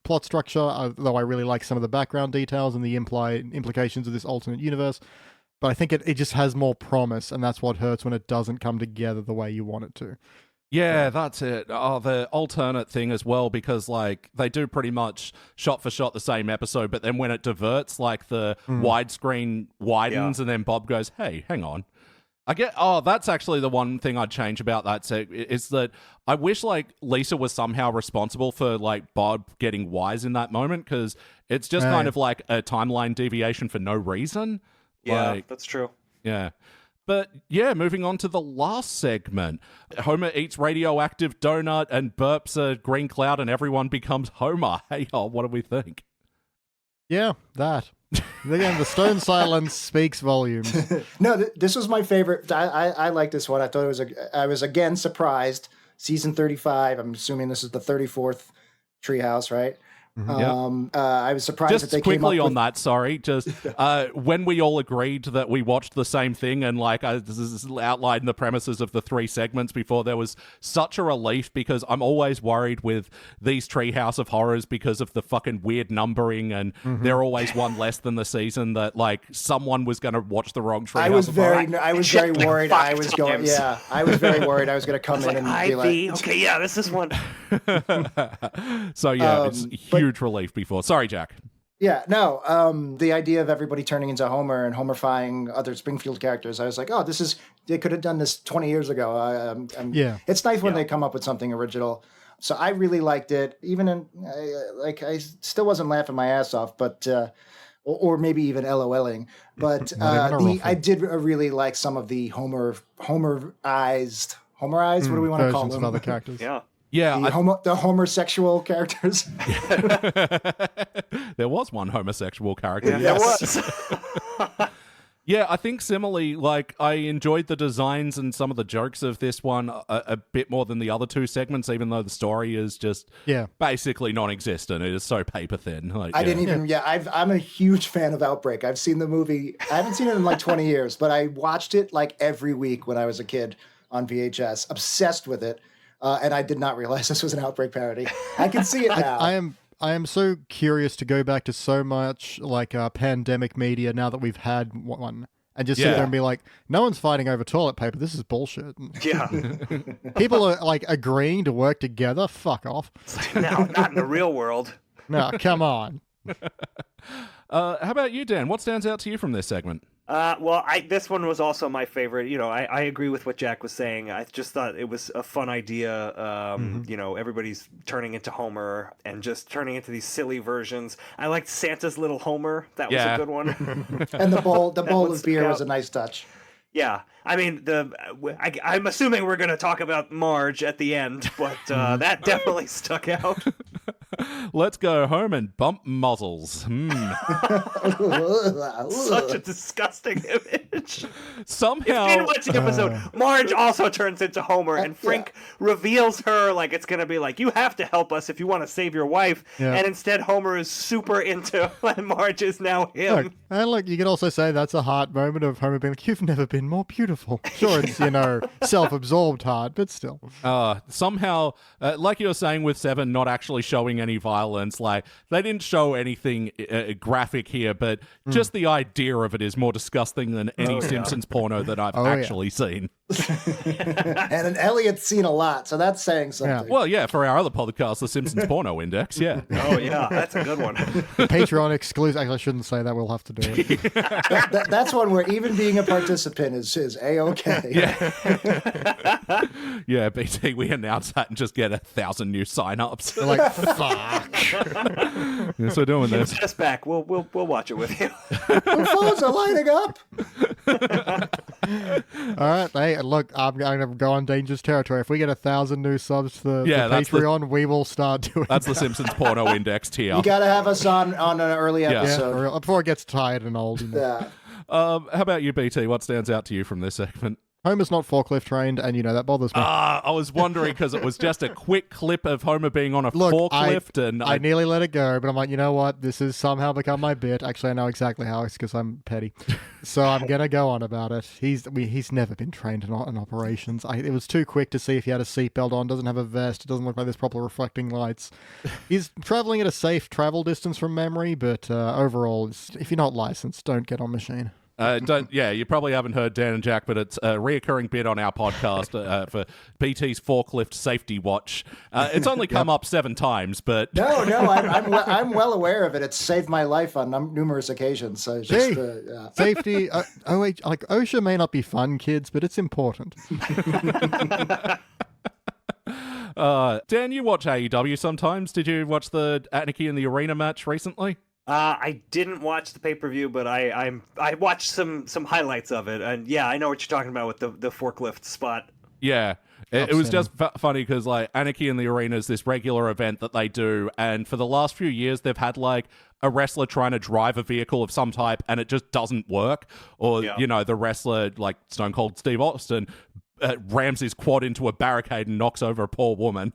plot structure, though I really like some of the background details and the implications of this alternate universe. But I think it just has more promise, and that's what hurts when it doesn't come together the way you want it to. Yeah, that's it. Oh, the alternate thing as well, because like they do pretty much shot for shot the same episode, but then when it diverts, like the widescreen widens, and then Bob goes, "Hey, hang on." That's actually the one thing I'd change about that is that I wish like Lisa was somehow responsible for like Bob getting wise in that moment, because it's just kind of like a timeline deviation for no reason. Yeah, that's true. Yeah. But yeah, moving on to the last segment. Homer eats radioactive donut and burps a green cloud and everyone becomes Homer. Hey, what do we think? Yeah, that. Again, the stone silence speaks volumes. No, this was my favorite. I like this one. I thought I was again surprised. Season 35. I'm assuming this is the 34th Treehouse, right? I was surprised just that they came up quickly on that. Sorry, just when we all agreed that we watched the same thing, and like I outlined the premises of the 3 segments before, there was such a relief because I'm always worried with these Treehouse of Horrors because of the fucking weird numbering, and they're always one less than the season that like someone was going to watch the wrong Treehouse. I was very worried. I was going. Yeah, I was very worried. I was going to come in and be like, okay, yeah, this is one. So yeah, it's huge relief before. Sorry, Jack. Yeah, no, the idea of everybody turning into Homer and Homerifying other Springfield characters, I was like, they could have done this 20 years ago. It's nice when they come up with something original. So I really liked it, even I still wasn't laughing my ass off, but or maybe even LOLing. But I did really like some of the Homerized. What do we want to call them? Other characters. Yeah, the homosexual characters. There was one homosexual character. Yeah, there was. Yeah, I think similarly, like, I enjoyed the designs and some of the jokes of this one a bit more than the other 2 segments, even though the story is just basically non-existent. It is so paper thin. Like, I'm a huge fan of Outbreak. I've seen the movie. I haven't seen it in like 20 years, but I watched it like every week when I was a kid on VHS, obsessed with it. And I did not realize this was an Outbreak parody. I can see it now. I am so curious to go back to so much like pandemic media now that we've had one, and just sit there and be like, no one's fighting over toilet paper. This is bullshit. Yeah. People are like agreeing to work together. Fuck off. No, not in the real world. No, come on. How about you, Dan? What stands out to you from this segment? This one was also my favorite. I agree with what Jack was saying. I just thought it was a fun idea. Everybody's turning into Homer and just turning into these silly versions. I liked Santa's Little Homer. That was a good one. And the bowl of beer was a nice touch. Yeah, I mean, I'm assuming we're going to talk about Marge at the end, but that definitely stuck out. Let's go home and bump muzzles. Such a disgusting image. Somehow, if you didn't watch the episode, Marge also turns into Homer, and Frink reveals her like it's gonna be like, you have to help us if you want to save your wife. And instead, Homer is super into when Marge is now him. Look, you could also say that's a heart moment of Homer being like, you've never been more beautiful. Sure, it's, self-absorbed heart, but still. Somehow, like you were saying with Seven not actually showing any violence, like, they didn't show anything graphic here, but just the idea of it is more disgusting than any Simpsons porno that I've actually seen. And an Elliot's seen a lot, so that's saying something. Yeah. Well, yeah, for our other podcast, the Simpsons Porno Index, yeah. Oh, yeah, that's a good one. Patreon exclusive. Actually, I shouldn't say that. We'll have to do it. That's one where even being a participant is A-okay. Yeah. Yeah, BT, we announce that and just get 1,000 new sign-ups. They're like, fuck. Yes, we're doing this. Just back. We'll watch it with you. The phones are lighting up. All right, hey, look, I'm going to go on dangerous territory. If we get 1,000 new subs to the Patreon, we will start doing That's the Simpsons Porno Index tier. You got to have us on an early episode. Yeah, before it gets tired and old. Yeah. How about you, BT? What stands out to you from this segment? Homer's not forklift trained, and that bothers me. I was wondering because it was just a quick clip of Homer being on a forklift. I nearly let it go, but I'm like, you know what? This has somehow become my bit. Actually, I know exactly how it's because I'm petty. So I'm going to go on about it. He's never been trained in operations. It was too quick to see if he had a seatbelt on, doesn't have a vest, it doesn't look like there's proper reflecting lights. He's traveling at a safe travel distance from memory, but overall, if you're not licensed, don't get on machine. You probably haven't heard Dan and Jack, but it's a reoccurring bit on our podcast for BT's forklift safety watch. It's only come up 7 times, but no, I'm well aware of it. It's saved my life on numerous occasions. So just, safety. Like OSHA may not be fun, kids, but it's important. Dan, you watch AEW sometimes. Did you watch the Anarchy in the Arena match recently? I didn't watch the pay-per-view, but I watched some highlights of it, and yeah, I know what you're talking about with the forklift spot. Yeah, it was just funny because like Anarchy in the Arena is this regular event that they do, and for the last few years they've had like a wrestler trying to drive a vehicle of some type, and it just doesn't work, or the wrestler like Stone Cold Steve Austin rams his quad into a barricade and knocks over a poor woman.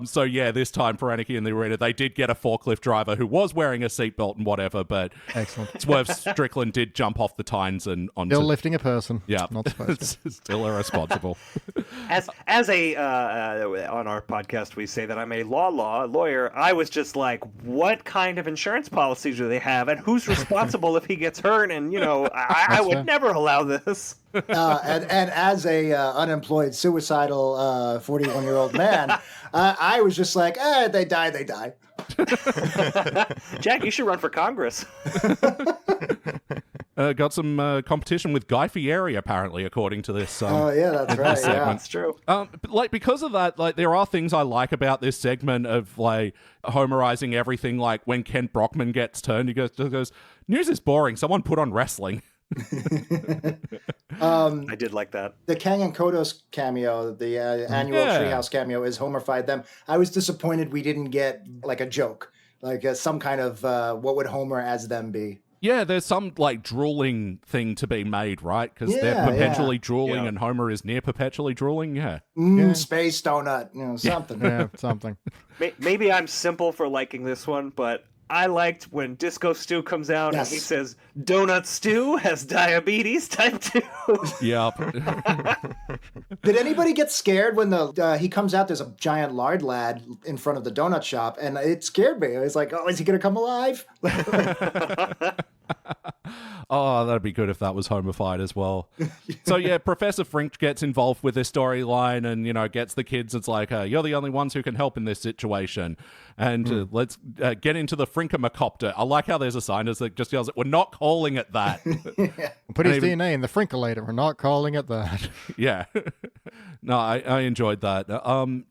So yeah, this time for Anarchy in the Arena, they did get a forklift driver who was wearing a seatbelt and whatever, but excellent. Swerve Strickland did jump off the tines and onto... Still lifting a person. Yeah. Not supposed to. Still irresponsible. As a on our podcast, we say that I'm a lawyer. I was just like, what kind of insurance policies do they have, and who's responsible if he gets hurt? And I would never allow this. And as a unemployed, suicidal 41-year-old man, I was just like, they die. Jack, you should run for Congress. Got some competition with Guy Fieri, apparently, according to this. That's right. Yeah, that's true. Because of that, there are things I like about this segment of homerizing everything. Like when Kent Brockman gets turned, he goes, "News is boring. Someone put on wrestling." I did like that. The Kang and Kodos cameo, the annual Treehouse cameo, is Homer-fied them. I was disappointed we didn't get like a joke, like some kind of what would Homer as them be. Yeah, there's some drooling thing to be made, right? Because they're perpetually drooling and Homer is near perpetually drooling. Space donut, something. Something. Maybe I'm simple for liking this one, but I liked when Disco Stew comes out and he says, "Donut Stew has diabetes type 2. Yep. Did anybody get scared when he comes out? There's a giant lard lad in front of the donut shop, and it scared me. I was like, "Oh, is he going to come alive?" Oh, that'd be good if that was Homer-fied as well. So yeah, Professor Frink gets involved with this storyline and, gets the kids. It's like, you're the only ones who can help in this situation. And let's get into the Frinkamacopter. I like how there's a scientist that just yells, "We're not calling it that." Put his DNA in the Frinkalator. We're not calling it that. Yeah. No, I enjoyed that.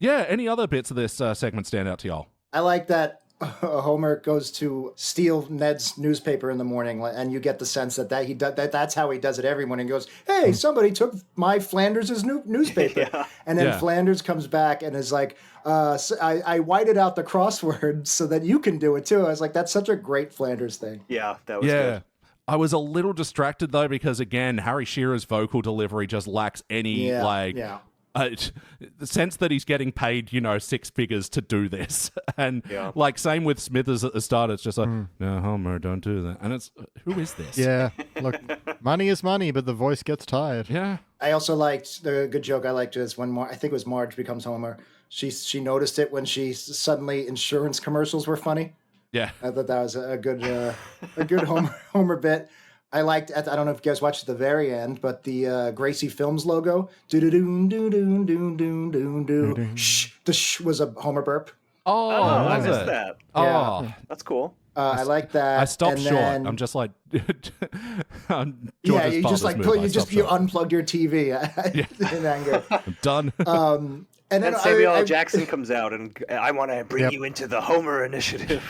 Any other bits of this segment stand out to y'all? I like that Homer goes to steal Ned's newspaper in the morning, and you get the sense that's how he does it every morning. He goes, "Hey, somebody took my Flanders' newspaper," and then Flanders comes back and is like, I whited out the crossword so that you can do it too. I was like, that's such a great Flanders thing. Yeah, that was good. I was a little distracted though because again, Harry Shearer's vocal delivery just lacks any the sense that he's getting paid, 6 figures to do this. And same with Smithers at the start. It's just like, no, Homer, don't do that. And it's, who is this? Yeah, look, money is money, but the voice gets tired. Yeah. I also liked the good joke I liked is when I think it was Marge becomes Homer. She noticed it when suddenly insurance commercials were funny. Yeah. I thought that was a good Homer bit. I liked, I don't know if you guys watched at the very end, but the Gracie Films logo, do-do-doon-do-doon-do-doon-do-doon-do, shh, the shh was a Homer burp. Oh, I missed that. Oh. Yeah. That's cool. I like that. I stopped short. I'm just like, you unplugged your TV in anger. I'm done. And then Samuel L. Jackson comes out and I want to bring you into the Homer Initiative.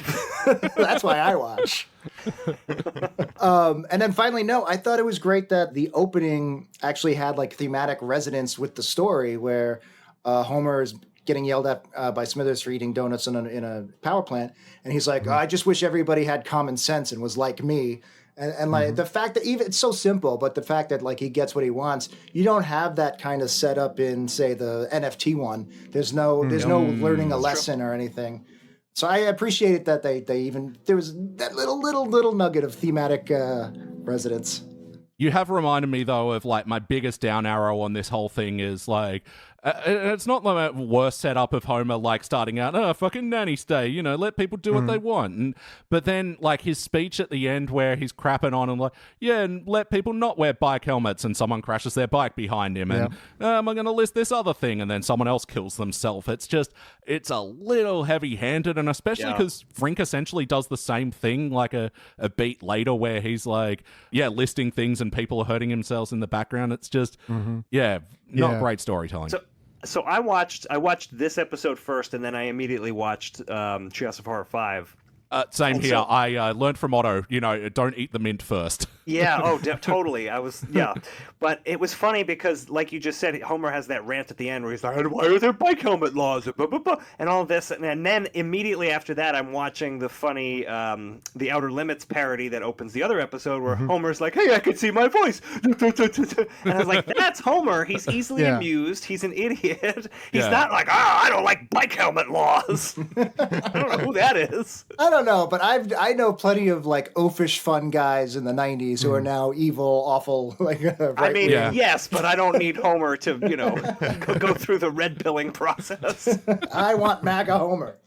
That's why I watch. And then finally, I thought it was great that the opening actually had thematic resonance with the story where Homer is getting yelled at by Smithers for eating donuts in a power plant. And he's like, I just wish everybody had common sense and was like me. And the fact that even it's so simple, but the fact that he gets what he wants, you don't have that kind of setup in, say, the NFT one. There's no learning a lesson or anything. So I appreciated that there was that little nugget of thematic resonance. You have reminded me though of my biggest down arrow on this whole thing is it's not the worst setup of Homer starting out, fucking nanny stay, let people do what they want. But then his speech at the end where he's crapping on and and let people not wear bike helmets and someone crashes their bike behind him and am I going to list this other thing and then someone else kills themselves. It's a little heavy-handed, and especially because Frink essentially does the same thing a beat later where he's listing things and people are hurting themselves in the background. It's just, not great storytelling. So I watched this episode first, and then I immediately watched Treehouse of Horror V. Same here. I learned from Otto, don't eat the mint first. Yeah, totally. But it was funny because, like you just said, Homer has that rant at the end where he's like, why are there bike helmet laws? And all this. And then immediately after that, I'm watching the funny The Outer Limits parody that opens the other episode where Homer's like, hey, I can see my voice. And I was like, that's Homer. He's easily amused. He's an idiot. He's not like, I don't like bike helmet laws. I don't know who that is. I don't know, but I know plenty of oafish fun guys in the 90s who are now evil, awful. Yes, but I don't need Homer to go through the red pilling process. I want MAGA Homer.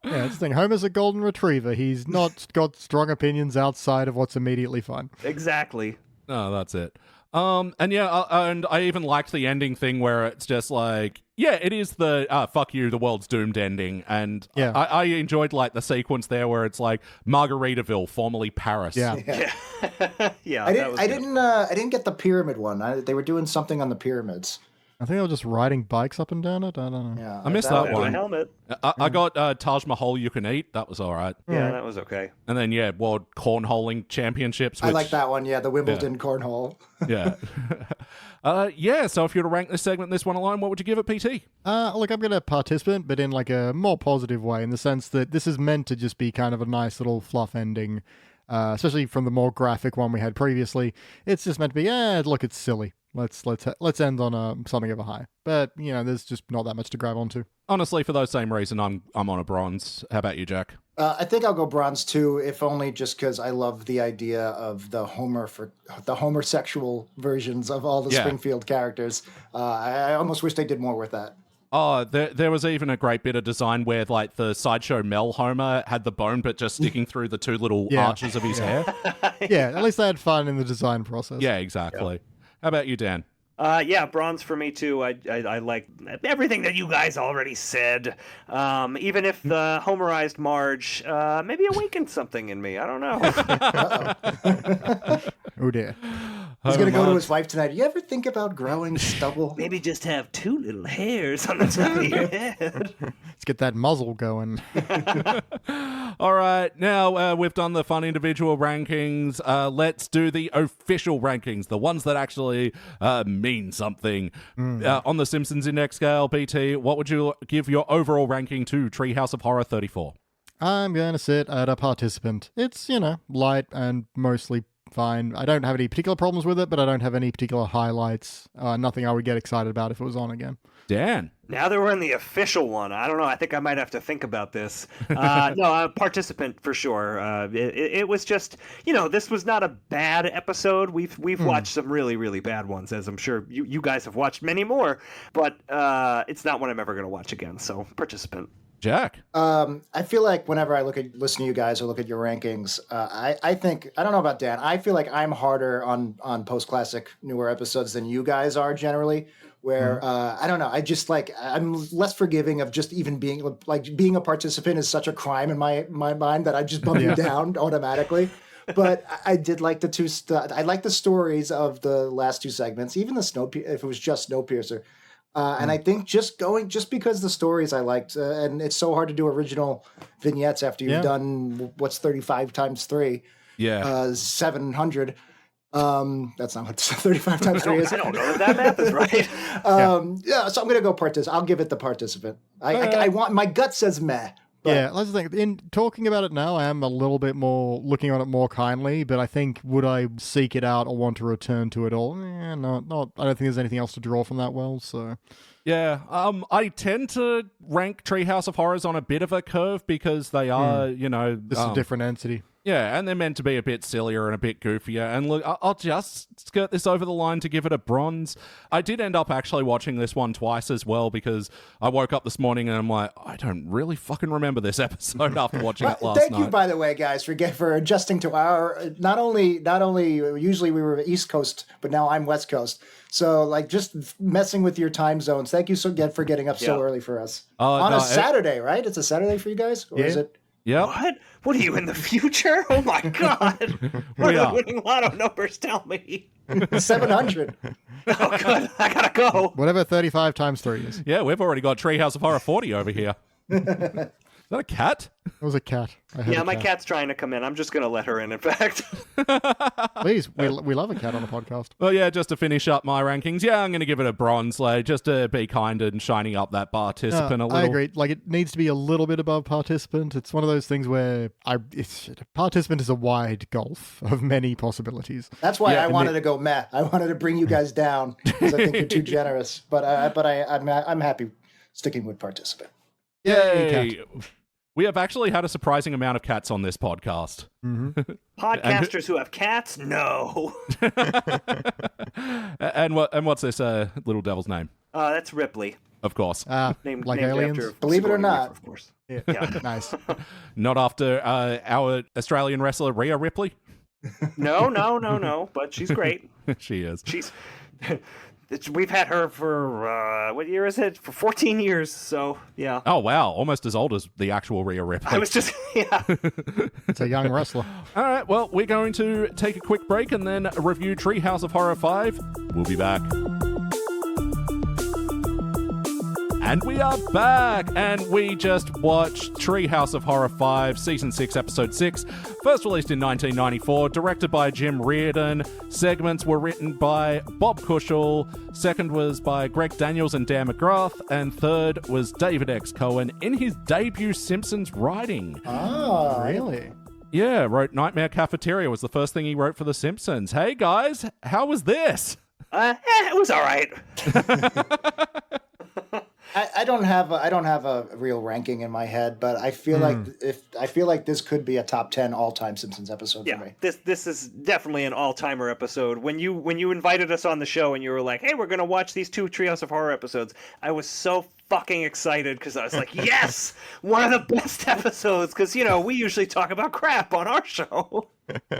That's the thing. Homer's a golden retriever. He's not got strong opinions outside of what's immediately fun. Exactly. Oh, that's it. And I even liked the ending thing where it's just it is the fuck you, the world's doomed ending. And I enjoyed the sequence there where it's Margaritaville, formerly Paris. Yeah. I didn't get the pyramid one. They were doing something on the pyramids. I think they were just riding bikes up and down it. I don't know. Yeah, I missed that one. Helmet. I got Taj Mahal You Can Eat. That was all right. Yeah, that was okay. And then, World Cornholing Championships. I like that one. Yeah, the Wimbledon Cornhole. Yeah. So if you were to rank this segment, this one alone, what would you give it, PT? Look, I'm going to participant, but in a more positive way, in the sense that this is meant to just be kind of a nice little fluff ending, especially from the more graphic one we had previously. It's just meant to be, look, it's silly. Let's end on something of a high. But there's just not that much to grab onto. Honestly, for those same reason, I'm on a bronze. How about you, Jack? I think I'll go bronze too, if only just because I love the idea of the homosexual versions of all the Springfield characters. I almost wish they did more with that. Oh, there was even a great bit of design where the sideshow Mel Homer had the bone but just sticking through the two little arches of his hair. Yeah, at least they had fun in the design process. Yeah, exactly. Yep. How about you, Dan? Bronze for me too. I like everything that you guys already said. Even if the homerized Marge maybe awakened something in me. I don't know. Oh dear. He's going to go to his wife tonight. You ever think about growing stubble? Maybe just have 2 little hairs on the top of your head. Let's get that muzzle going. All right, now we've done the fun individual rankings. Let's do the official rankings, the ones that actually mean something. On the Simpsons Index scale, BT, what would you give your overall ranking to Treehouse of Horror 34? I'm going to sit at a participant. It's, light and mostly fine. I don't have any particular problems with it, but I don't have any particular highlights. Nothing I would get excited about if it was on again. Dan? Now that we're in the official one, I don't know. I think I might have to think about this. No, a participant for sure. It was just, this was not a bad episode. We've watched some really, really bad ones, as I'm sure you guys have watched many more. But it's not one I'm ever going to watch again. So participant. Jack? I feel like whenever I listen to you guys or look at your rankings, I think, I don't know about Dan, I feel like I'm harder on post-classic newer episodes than you guys are generally, where, I don't know, I just I'm less forgiving of just even being a participant is such a crime in my mind that I just bump you down automatically. But I did like I like the stories of the last 2 segments, even the if it was just Snowpiercer. And I think just because the stories I liked, and it's so hard to do original vignettes after you've done what's 35 times 3, 700. That's not what 35 times 3 is. I don't know if that math is right. So I'm gonna go I'll give it the participant. I want, my gut says meh. But, yeah, that's the thing. In talking about it now, I am a little bit more looking on it more kindly, but I think would I seek it out or want to return to it all? Not. I don't think there's anything else to draw from that well. So, yeah, I tend to rank Treehouse of Horrors on a bit of a curve because they are, this is a different entity. Yeah, and they're meant to be a bit sillier and a bit goofier. And look, I'll just skirt this over the line to give it a bronze. I did end up actually watching this one twice as well because I woke up this morning and I'm like, I don't really fucking remember this episode after watching it last night. Thank you, by the way, guys, for adjusting to our not only usually we were East Coast, but now I'm West Coast. So just messing with your time zones. Thank you for getting up so early for us on a Saturday, right? It's a Saturday for you guys, or is it? Yeah. What? What are you in the future? Oh my God! What are the winning lotto numbers tell me? 700. Oh, good. I gotta go. Whatever 35 times 3 is. Yeah, we've already got Treehouse of Horror 40 over here. Is that a cat? It was a cat. My cat's trying to come in. I'm just going to let her in fact. Please, we love a cat on the podcast. Well, yeah, just to finish up my rankings, I'm going to give it a bronze, just to be kind and shining up that participant a little. I agree. It needs to be a little bit above participant. It's one of those things where participant is a wide gulf of many possibilities. That's why I wanted to go meh. I wanted to bring you guys down because I think you're too generous. But I'm happy sticking with participant. Yay! We have actually had a surprising amount of cats on this podcast. Mm-hmm. Podcasters who have cats? No. and what's this little devil's name? That's Ripley. Of course. Named aliens? After Believe it or not. Of course. Yeah. Nice. Not after our Australian wrestler Rhea Ripley? No. But she's great. She is. We've had her for, what year is it? For 14 years, so, yeah. Oh, wow. Almost as old as the actual Rhea Ripley. I was just, It's a young wrestler. All right, well, we're going to take a quick break and then review Treehouse of Horror 5. We'll be back. And we are back, and we just watched Treehouse of Horror 5, Season 6, Episode 6, first released in 1994, directed by Jim Reardon. Segments were written by Bob Cushel, second was by Greg Daniels and Dan McGrath, and third was David X. Cohen in his debut Simpsons writing. Oh, really? Yeah, wrote Nightmare Cafeteria was the first thing he wrote for The Simpsons. Hey, guys, how was this? It was all right. I don't have a real ranking in my head, but I feel like this could be a top 10 all-time Simpsons episode for me. This is definitely an all-timer episode. When you invited us on the show and you were like, "Hey, we're gonna watch these 2 Treehouse of Horror episodes," I was so fucking excited because I was like, "Yes, one of the best episodes!" Because we usually talk about crap on our show.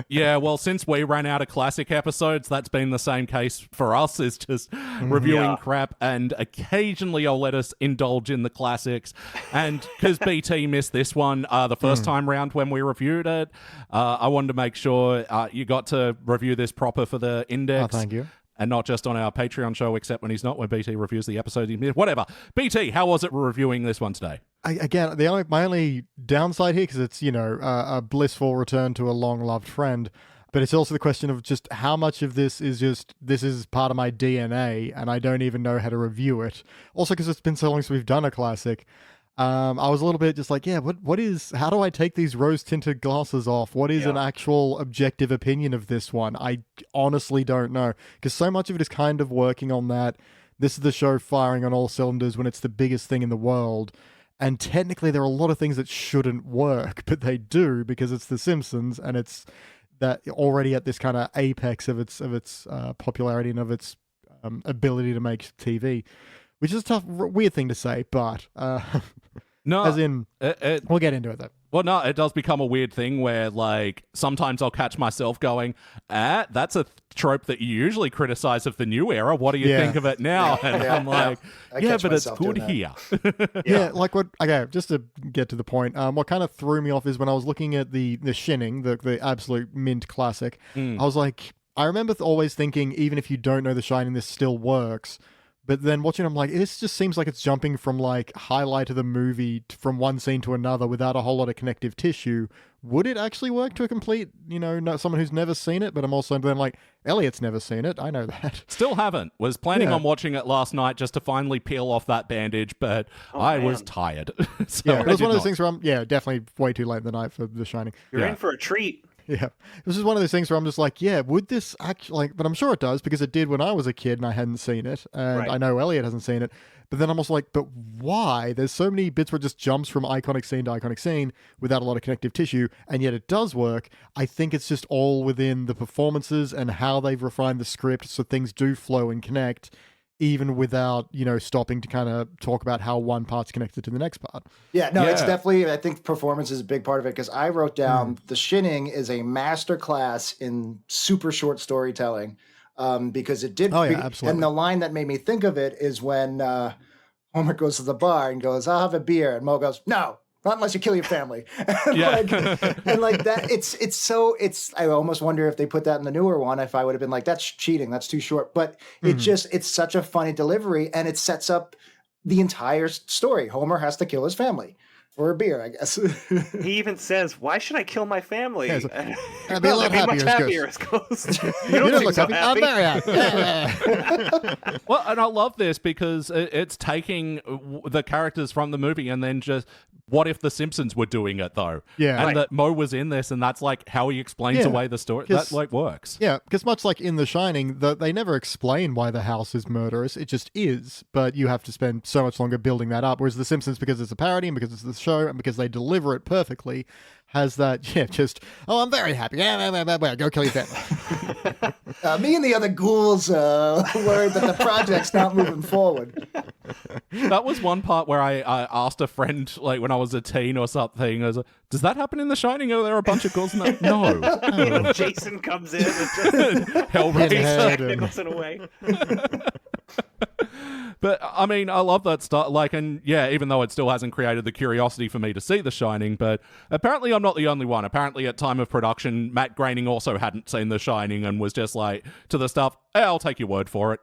Yeah, well, since we ran out of classic episodes, that's been the same case for us, is just reviewing crap, and occasionally I'll let us indulge in the classics. And because BT missed this one the first time round when we reviewed it, I wanted to make sure you got to review this proper for the index. Oh, thank you. And not just on our Patreon show, except when he's not, when BT reviews the episode. Whatever. BT, how was it reviewing this one today? Again, my only downside here, because it's, a blissful return to a long-loved friend, but it's also the question of just how much of this is part of my DNA, and I don't even know how to review it. Also, because it's been so long since we've done a classic, I was a little bit just like, how do I take these rose-tinted glasses off? What is an actual objective opinion of this one? I honestly don't know, because so much of it is kind of working on that. This is the show firing on all cylinders when it's the biggest thing in the world. And technically, there are a lot of things that shouldn't work, but they do because it's The Simpsons, and it's that already at this kind of apex of its popularity and of its ability to make TV, which is a tough, weird thing to say, but no, as in, we'll get into it though. Well, no, it does become a weird thing where, like, sometimes I'll catch myself going, that's a trope that you usually criticize of the new era. What do you think of it now? And I'm like, but it's good here. Okay, just to get to the point, what kind of threw me off is when I was looking at the Shining, the absolute mint classic, I was like, I remember always thinking, even if you don't know The Shining, this still works. But then watching, I'm like, this just seems like it's jumping from like highlight of the movie from one scene to another without a whole lot of connective tissue. Would it actually work to a complete, someone who's never seen it? But I'm also then like, Elliot's never seen it. I know that. Still haven't. Was planning on watching it last night just to finally peel off that bandage, but I was tired. So it was one of those things where I'm, definitely way too late in the night for The Shining. You're in for a treat. Yeah. This is one of those things where I'm just like, would this actually, but I'm sure it does because it did when I was a kid and I hadn't seen it. And I know Elliot hasn't seen it. But then I'm also like, but why? There's so many bits where it just jumps from iconic scene to iconic scene without a lot of connective tissue. And yet it does work. I think it's just all within the performances and how they've refined the script so things do flow and connect, even without, stopping to kind of talk about how one part's connected to the next part. It's definitely, I think performance is a big part of it because I wrote down The Shining is a masterclass in super short storytelling because it did. Absolutely. And the line that made me think of it is when Homer goes to the bar and goes, "I'll have a beer." And Mo goes, "No. Not unless you kill your family." and like that, I almost wonder if they put that in the newer one, if I would have been like, that's cheating, that's too short. But it's such a funny delivery and it sets up the entire story. Homer has to kill his family for a beer, I guess. He even says, "Why should I kill my family?" I'd be a lot much happier as Ghost. You don't look happy. I'm very happy. Well, and I love this because it's taking the characters from the movie and then just, what if The Simpsons were doing it though? Yeah. And that Mo was in this and that's like how he explains away the story. That like works. Yeah, because much like in The Shining, they never explain why the house is murderous. It just is. But you have to spend so much longer building that up. Whereas The Simpsons, because it's a parody and because it's the show and because they deliver it perfectly, has that, I'm very happy. Go kill your family. Me and the other ghouls worried that the project's not moving forward. That was one part where I asked a friend, like when I was a teen or something, I was like, does that happen in The Shining? Are there a bunch of ghouls in that? No. Jason comes in and just Hellraiser Nicholson away. But I mean, I love that stuff. Like, and even though it still hasn't created the curiosity for me to see The Shining, but apparently I'm not the only one. Apparently, at time of production, Matt Groening also hadn't seen The Shining and was just like to the stuff. Hey, I'll take your word for it.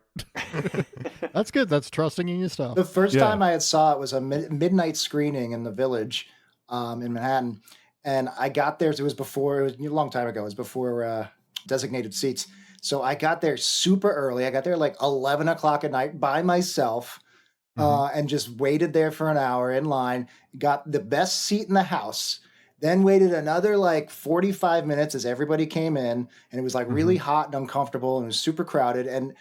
That's good. That's trusting in your stuff. The first time I saw it was a midnight screening in the Village in Manhattan, and I got there. It was a long time ago. It was before designated seats. So I got there super early. I got there like 11 o'clock at night by myself and just waited there for an hour in line. Got the best seat in the house. Then waited another like 45 minutes as everybody came in. And it was like really hot and uncomfortable and it was super crowded. And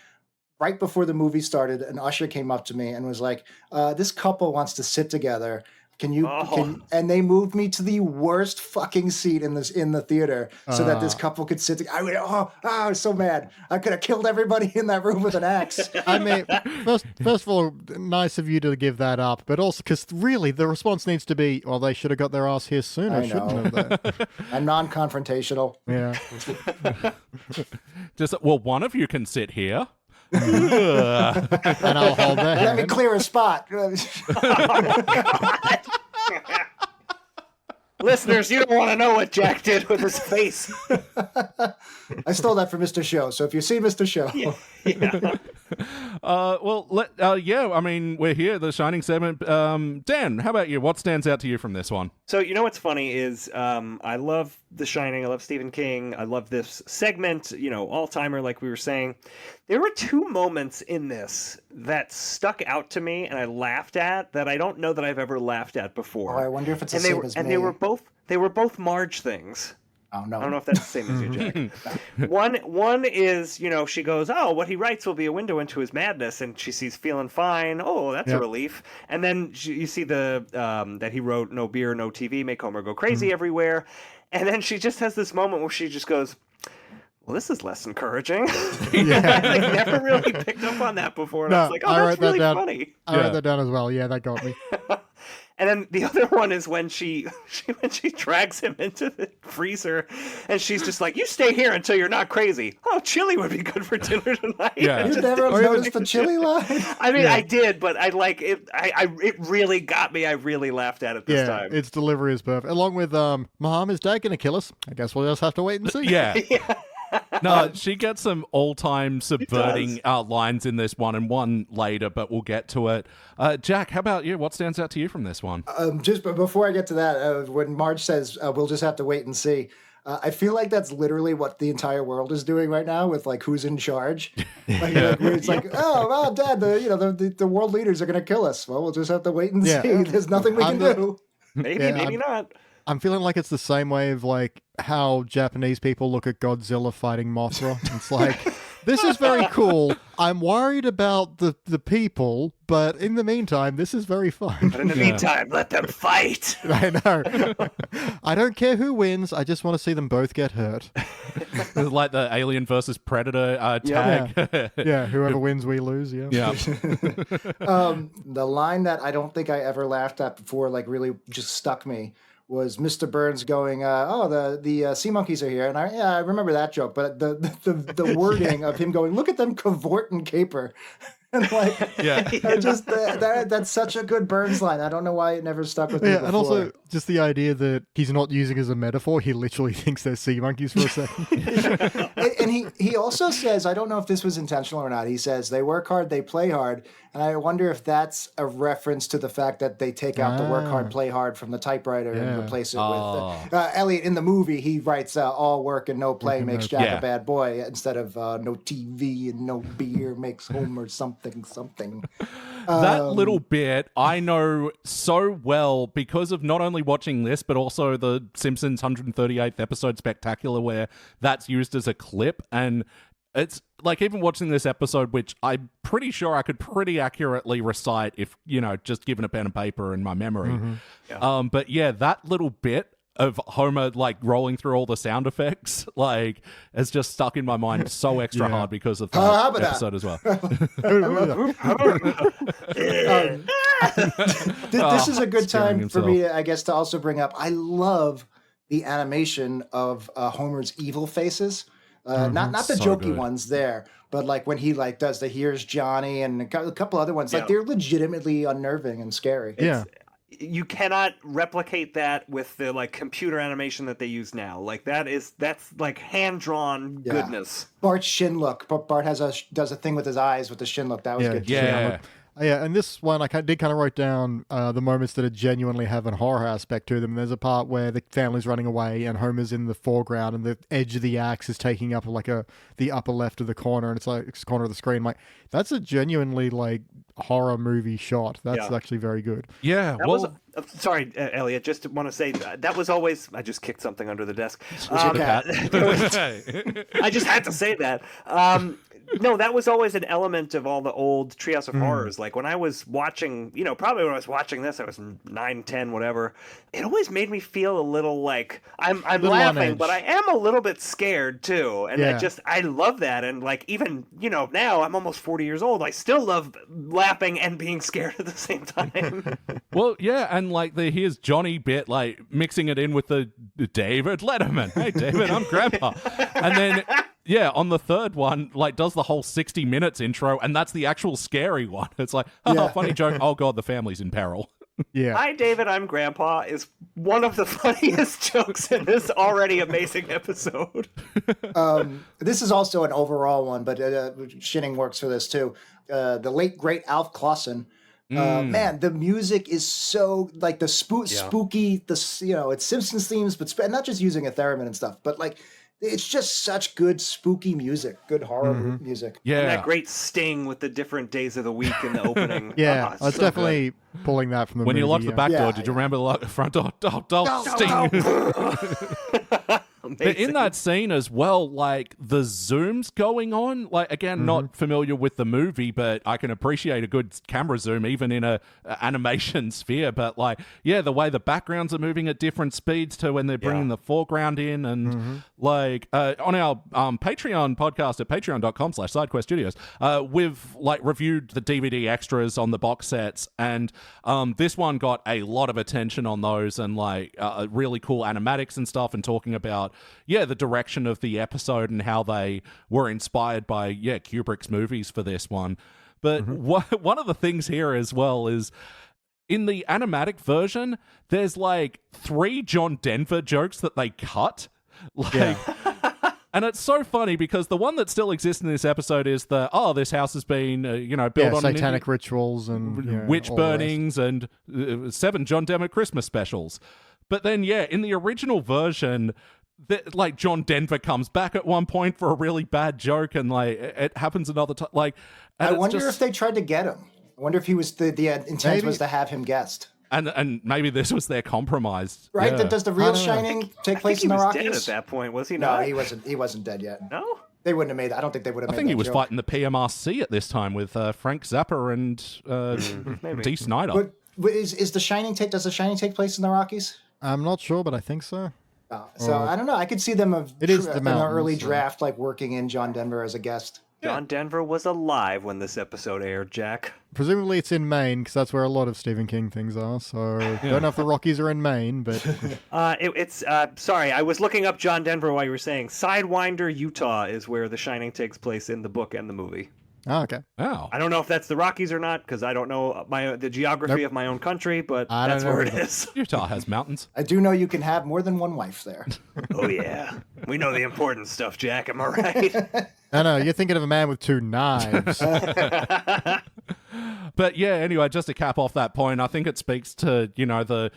right before the movie started, an usher came up to me and was like, this couple wants to sit together And they moved me to the worst fucking seat in the theater so that this couple could sit together. I was so mad. I could have killed everybody in that room with an axe. I mean, first of all, nice of you to give that up, but also because really the response needs to be, well, they should have got their ass here sooner, shouldn't have. I'm non-confrontational. Yeah. One of you can sit here. And I'll hold their hand. Let me clear a spot. Listeners, you don't want to know what Jack did with his face. I stole that from Mr. Show, so if you see Mr. Show. Yeah. I mean, we're here, the Shining segment. Dan, how about you? What stands out to you from this one? So, you know what's funny is I love The Shining. I love Stephen King. I love this segment, all-timer, like we were saying. There were two moments in this that stuck out to me and I laughed at that I don't know that I've ever laughed at before. Oh, I wonder if it's the same as me. And they were both Marge things. Oh, no. I don't know if that's the same as you, Jack. One is, she goes, oh, what he writes will be a window into his madness, and she's feeling fine. Oh, that's a relief. And then you see that he wrote, no beer, no TV, make Homer go crazy everywhere. And then she just has this moment where she just goes, well, this is less encouraging. I never really picked up on that before. And I was like, oh, that's really funny. I wrote that down as well. Yeah, that got me. And then the other one is when she drags him into the freezer, and she's just like, "You stay here until you're not crazy." Oh, chili would be good for dinner tonight. Yeah, you never noticed the chili line. I mean, I did, but I like it. It really got me. I really laughed at it this time. Its delivery is perfect. Along with Mom, is Dad gonna kill us? I guess we'll just have to wait and see. Yeah. No, she gets some all-time subverting lines in this one and one later, but we'll get to it. Jack, how about you? What stands out to you from this one? Just before I get to that, when Marge says, we'll just have to wait and see, I feel like that's literally what the entire world is doing right now with, like, who's in charge. It's like, oh, Dad, the world leaders are going to kill us. Well, we'll just have to wait and see. There's nothing we can do. Maybe not. I'm feeling like it's the same way of like how Japanese people look at Godzilla fighting Mothra. It's like, this is very cool. I'm worried about the people, but in the meantime, this is very fun. But in the meantime, let them fight. I know. I don't care who wins. I just want to see them both get hurt. It's like the Alien versus Predator tag. Yeah, whoever wins, we lose. Yeah. The line that I don't think I ever laughed at before, like really just stuck me, was Mr. Burns going, the sea monkeys are here. And I remember that joke, but the wording of him going, look at them cavort and caper. And like, that's such a good Burns line. I don't know why it never stuck with me before. And also just the idea that he's not using it as a metaphor. He literally thinks they're sea monkeys for a second. And he also says, I don't know if this was intentional or not, he says, they work hard, they play hard. And I wonder if that's a reference to the fact that they take out the work hard, play hard from the typewriter and replace it with... Elliot, in the movie, he writes, all work and no play makes Jack a bad boy, instead of no TV and no beer makes Homer something. That little bit I know so well because of not only watching this, but also the Simpsons 138th episode Spectacular, where that's used as a clip. And it's like, even watching this episode, which I'm pretty sure I could pretty accurately recite if, just given a pen and paper in my memory. But yeah, that little bit of Homer like rolling through all the sound effects, like, it's just stuck in my mind so extra hard because of that episode as well. This is a good time for me, I guess, to also bring up, I love the animation of Homer's evil faces. Not the so jokey good. ones there, but like when he like does the Here's Johnny and a couple other ones, like they're legitimately unnerving and scary. You cannot replicate that with the like computer animation that they use now. Like that's like hand drawn goodness. Bart's shin look. Bart does a thing with his eyes with the shin look. That was good. Yeah, and this one I did kind of write down the moments that genuinely have a horror aspect to them. There's a part where the family's running away and Homer's in the foreground and the edge of the axe is taking up like the upper left of the corner, and it's like it's corner of the screen. Like, that's a genuinely like horror movie shot. That's actually very good. Yeah. Sorry, Elliot, just want to say that was always... I just kicked something under the desk. I just had to say that. No, that was always an element of all the old Treehouse of Horrors. Like when I was watching, probably when I was watching this, I was 9, 10, whatever. It always made me feel a little like I'm laughing, but I am a little bit scared too. And I love that. And like even, now I'm almost 40 years old. I still love laughing and being scared at the same time. Well, yeah, and like here's Johnny bit, like mixing it in with the David Letterman. Hey, David, I'm Grandpa. And then, yeah, on the third one, like does the whole 60 minutes intro, and that's the actual scary one. It's like, funny joke. Oh, God, the family's in peril. Yeah. Hi, David, I'm Grandpa is one of the funniest jokes in this already amazing episode. This is also an overall one, but Shinning works for this too. The late, great Alf Clausen. Man, the music is so like the spooky, it's Simpsons themes, but not just using a theremin and stuff, but like it's just such good spooky music, good horror music. Yeah, and that great sting with the different days of the week in the opening. I was definitely pulling that from the when movie. You locked the back door, did you remember the front door? Sting. But in that scene as well, like the zooms going on, like again, not familiar with the movie, but I can appreciate a good camera zoom even in a animation sphere. But like, yeah, the way the backgrounds are moving at different speeds to when they're bringing the foreground in, and like on our Patreon podcast at patreon.com/sidequeststudios, we've like reviewed the DVD extras on the box sets, and this one got a lot of attention on those, and like really cool animatics and stuff, and talking about the direction of the episode and how they were inspired by Kubrick's movies for this one. But one of the things here as well is in the animatic version, there's like 3 John Denver jokes that they cut. And it's so funny because the one that still exists in this episode is this house has been, built on satanic rituals and witch burnings and 7 John Denver Christmas specials. But then, in the original version, like John Denver comes back at one point for a really bad joke, and like it happens another time. Like, I wonder if they tried to get him. I wonder if he was the intent was to have him guest. And maybe this was their compromise, right? Does the real Shining take place in the Rockies? Dead at that point, was he not? No, he wasn't dead yet. No, they wouldn't have made that. I don't think they would have. I think he was joke. fighting the PMRC at this time with Frank Zappa and D. Snyder. But is the Shining does the Shining take place in the Rockies? I'm not sure, but I think so. So I don't know. I could see them in an early so. draft, like working in John Denver as a guest. John Denver was alive when this episode aired, Jack. Presumably it's in Maine, because that's where a lot of Stephen King things are. So don't know if the Rockies are in Maine, but it's sorry, I was looking up John Denver while you were saying Sidewinder, Utah is where The Shining takes place in the book and the movie. Oh, okay. Oh. I don't know if that's the Rockies or not, because I don't know the geography of my own country, but that's where it is. Utah has mountains. I do know you can have more than one wife there. Oh, yeah. We know the important stuff, Jack. Am I right? I know. You're thinking of a man with 2 knives. But anyway, just to cap off that point, I think it speaks to, the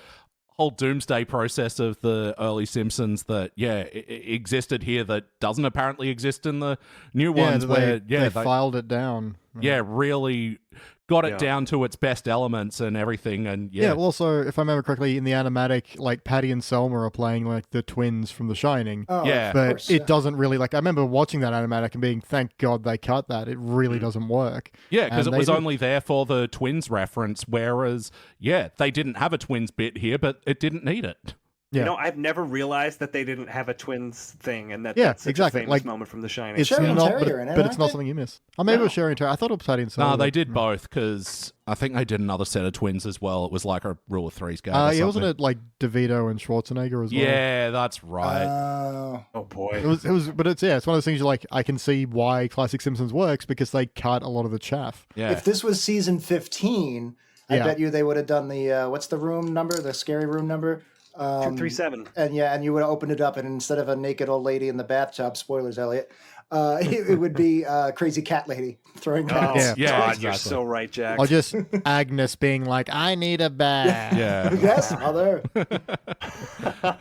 whole doomsday process of the early Simpsons that it existed here that doesn't apparently exist in the new ones where they filed it down. Really got it down to its best elements and everything. And well, also, if I remember correctly, in the animatic, like Patty and Selma are playing like the twins from The Shining. But it doesn't really I remember watching that animatic and being, thank God they cut that. It really doesn't work. Because it was only there for the twins reference, whereas they didn't have a twins bit here, but it didn't need it. Yeah. I've never realized that they didn't have a twins thing, and that's such a famous moment from The Shining. It's Sherry not, and Terry but it's not something you miss. Oh, maybe it was Sherry and Terry. I thought it was Patty and Selma. No, they did both, because I think they did another set of twins as well. It was like a rule of threes game. Wasn't it like DeVito and Schwarzenegger as well? Yeah, that's right. Oh boy. It was, but it's one of those things you're like, I can see why Classic Simpsons works, because they cut a lot of the chaff. Yeah. If this was season 15, I bet you they would have done the what's the room number? The scary room number. 237. And you would have opened it up, and instead of a naked old lady in the bathtub, spoilers, Elliot, it would be a crazy cat lady throwing cats. God, you're so right, Jack. Or just Agnes being like, I need a bag. Yes, mother. I